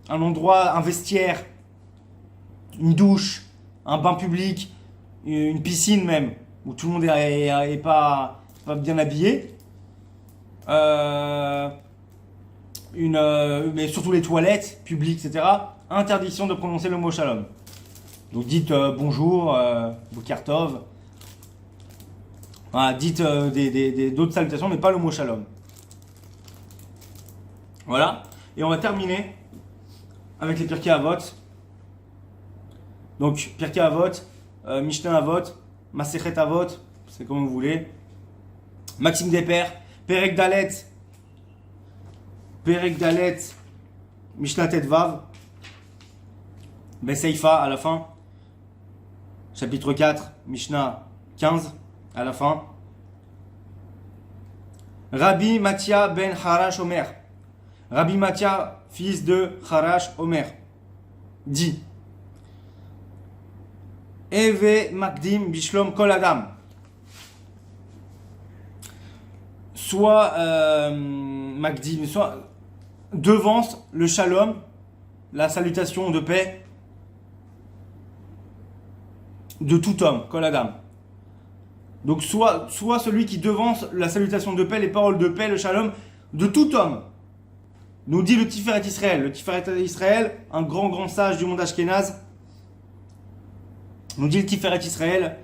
un endroit, un vestiaire, une douche, un bain public, une piscine même, où tout le monde est pas bien habillé, mais surtout les toilettes publiques, etc., interdiction de prononcer le mot shalom. Donc dites bonjour, boker tov, voilà, dites d'autres salutations, mais pas le mot shalom. Voilà, et on va terminer avec les Pirkei Avot. Donc Pirkei Avot, Mishnah Avot, Masechet Avot, c'est comme vous voulez. Maxime des Pères, Perek Dalet, Mishnah Tet Vav, Beseifa à la fin. Chapitre 4, Mishnah 15 à la fin. Rabbi Matia ben Harash Omer. Rabbi Matia, fils de Harash Omer, dit Eve Makdim Bishlom Kol Adam. Soit Makdim, soit devance le shalom, la salutation de paix de tout homme, Kol Adam. Donc soit celui qui devance la salutation de paix, les paroles de paix, le shalom de tout homme. Nous dit le Tiferet Israël. Le Tiferet Israël, un grand sage du monde Ashkenaz, nous dit le Tiferet Israël.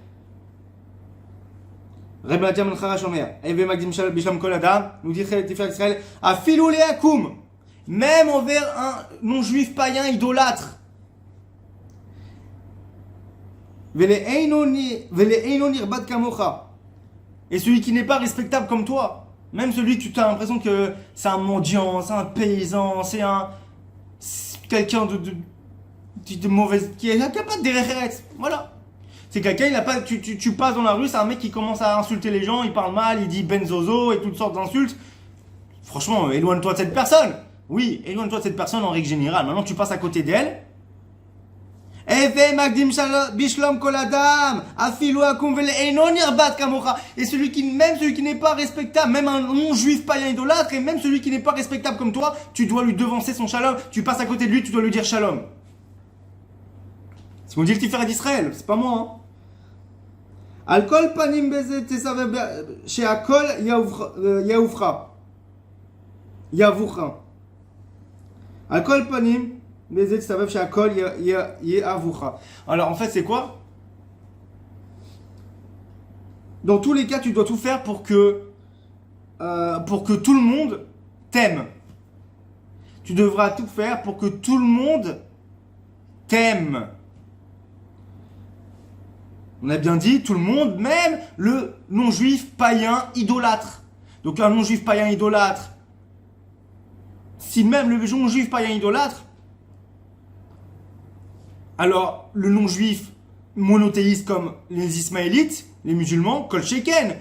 Rabbi Matia ben Harash Omer, Eve Magdim Bishlam Kol Adam, nous dit le Tiferet Israël, Afilou le'akum, même envers un non-juif païen idolâtre. Vele eino nirbat kamocha. Et celui qui n'est pas respectable comme toi. Même celui que tu as l'impression que c'est un mendiant, c'est un paysan, c'est quelqu'un de mauvaise, qui n'a pas de derech. Voilà. C'est quelqu'un, il a pas, tu passes dans la rue, c'est un mec qui commence à insulter les gens, il parle mal, il dit benzozo et toutes sortes d'insultes. Franchement, éloigne-toi de cette personne. Oui, éloigne-toi de cette personne en règle générale. Maintenant, tu passes à côté d'elle. Eve Magdim Bishlom Kol Adam, Afilu Akum Vele Eino Nirbat Kamocha. Et celui qui n'est pas respectable, même un non-juif païen idolâtre, et même celui qui n'est pas respectable comme toi, tu dois lui devancer son shalom. Tu passes à côté de lui, tu dois lui dire shalom. C'est ce qu'on dit le Tiferet d'Israël, c'est pas moi. Hein. Al kol panim beze tesaver she'akol yaoufra. Yavucha. Al kol panim. Alors en fait c'est quoi? Dans tous les cas tu dois tout faire pour que tout le monde t'aime. Tu devras tout faire pour que tout le monde t'aime. On a bien dit tout le monde, même le non-juif païen idolâtre. Donc un non-juif païen idolâtre, si même le non-juif païen idolâtre, alors, le non-juif monothéiste comme les Ismaélites, les musulmans, Kol Sheken.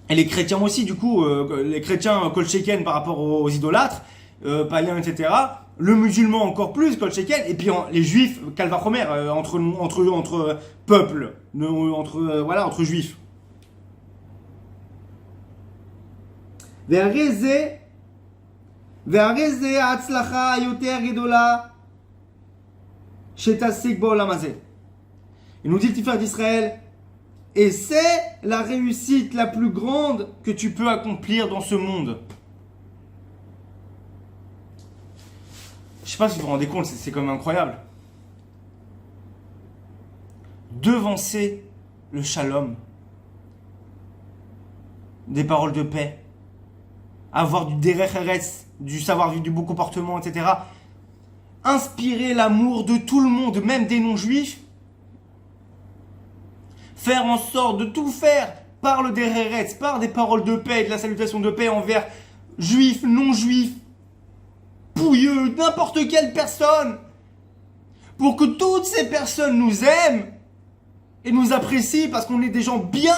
Et les chrétiens aussi, du coup, les chrétiens Kol Sheken par rapport aux idolâtres, païens, etc. Le musulman encore plus, Kol Sheken. Et puis les juifs, Kalvachomer, entre peuples, entre juifs. Ve'areze ha'atzlacha yoter gedola. Il nous dit le Tiferet d'Israël, et c'est la réussite la plus grande que tu peux accomplir dans ce monde. Je sais pas si vous vous rendez compte, c'est quand même incroyable. Devancer le shalom, des paroles de paix, avoir du derech eretz, du savoir-vivre, du bon comportement, etc. Inspirer l'amour de tout le monde, même des non-juifs. Faire en sorte de tout faire par le derech eretz, par des paroles de paix, de la salutation de paix envers juifs, non-juifs, pouilleux, n'importe quelle personne. Pour que toutes ces personnes nous aiment et nous apprécient parce qu'on est des gens bien.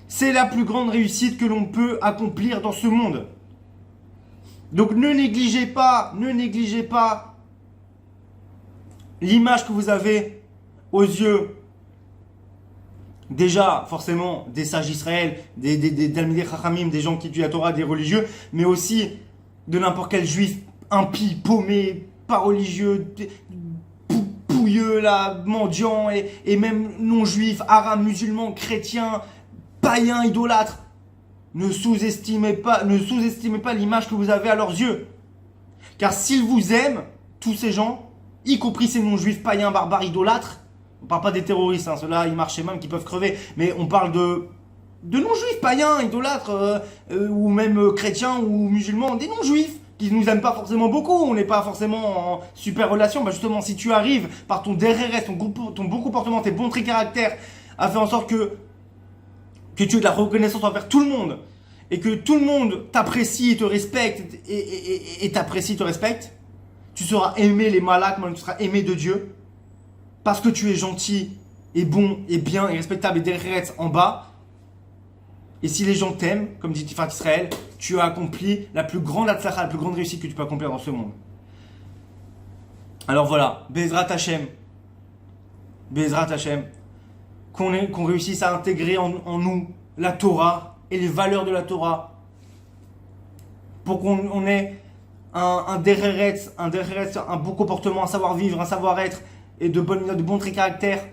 C'est la plus grande réussite que l'on peut accomplir dans ce monde. Donc ne négligez pas l'image que vous avez aux yeux, déjà forcément des sages d'Israël, des Talmidei Chachamim, des gens qui étudient la Torah, des religieux, mais aussi de n'importe quel juif impie, paumé, pas religieux, pouilleux, là, mendiant, et même non-juif, arabe, musulman, chrétien, païen, idolâtre. Ne sous-estimez pas l'image que vous avez à leurs yeux. Car s'ils vous aiment, tous ces gens, y compris ces non-juifs païens, barbares, idolâtres, on parle pas des terroristes, hein, ceux-là ils marchent même qui peuvent crever, mais on parle de non-juifs païens, idolâtres, ou même chrétiens ou musulmans, des non-juifs qui nous aiment pas forcément beaucoup, on n'est pas forcément en super relation. Bah justement, si tu arrives par ton DRRS, ton bon comportement, tes bons traits de caractère, à faire en sorte que tu aies de la reconnaissance envers tout le monde, et que tout le monde t'apprécie et te respecte, et t'apprécie et te respecte, tu seras aimé les malaks, tu seras aimé de Dieu, parce que tu es gentil, et bon, et bien, et respectable, et derrière en bas, Et si les gens t'aiment, comme dit Tiferet Israël, tu as accompli la plus grande atzlacha, la plus grande réussite que tu peux accomplir dans ce monde. Alors voilà, Bezrat Hashem, qu'on réussisse à intégrer en nous la Torah et les valeurs de la Torah, pour qu'on ait un dereretz, un bon comportement, un savoir-vivre, un savoir-être et de bons traits de caractère,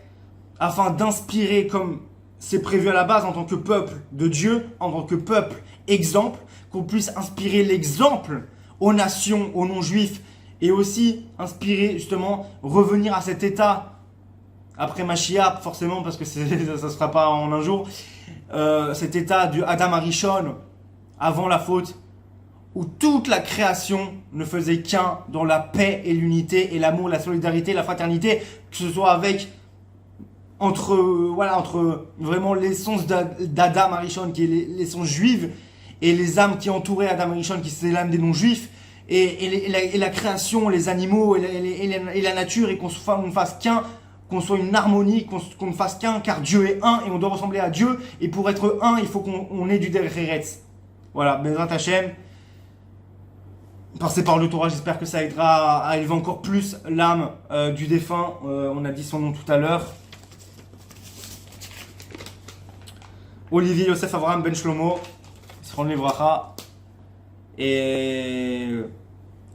afin d'inspirer, comme c'est prévu à la base en tant que peuple de Dieu, en tant que peuple exemple, qu'on puisse inspirer l'exemple aux nations, aux non-juifs, et aussi inspirer justement, revenir à cet état, après Mashiach forcément, parce que ça ne se fera pas en un jour, cet état du Adam Arishon, avant la faute, où toute la création ne faisait qu'un dans la paix et l'unité et l'amour, la solidarité, la fraternité, que ce soit entre vraiment l'essence d'Adam Arishon, qui est l'essence juive, et les âmes qui entouraient Adam Arishon, qui c'est l'âme des non-juifs, et la création, les animaux et la nature, et qu'on ne fasse qu'un, qu'on soit une harmonie, qu'on ne fasse qu'un, car Dieu est un, et on doit ressembler à Dieu, et pour être un, il faut qu'on ait du Derech Eretz. Voilà, Bezrat Hashem. Par ces paroles de Torah, j'espère que ça aidera à élever encore plus l'âme du défunt. On a dit son nom tout à l'heure. Olivier Yosef Avraham Ben Shlomo, Zichron Livracha, et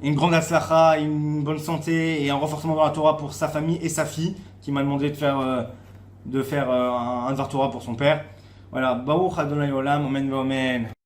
une grande atzlacha, une bonne santé et un renforcement dans la Torah pour sa famille et sa fille, qui m'a demandé de faire un Dvar Torah pour son père. Voilà, Baruch Adonai Olam, Amen, Amen.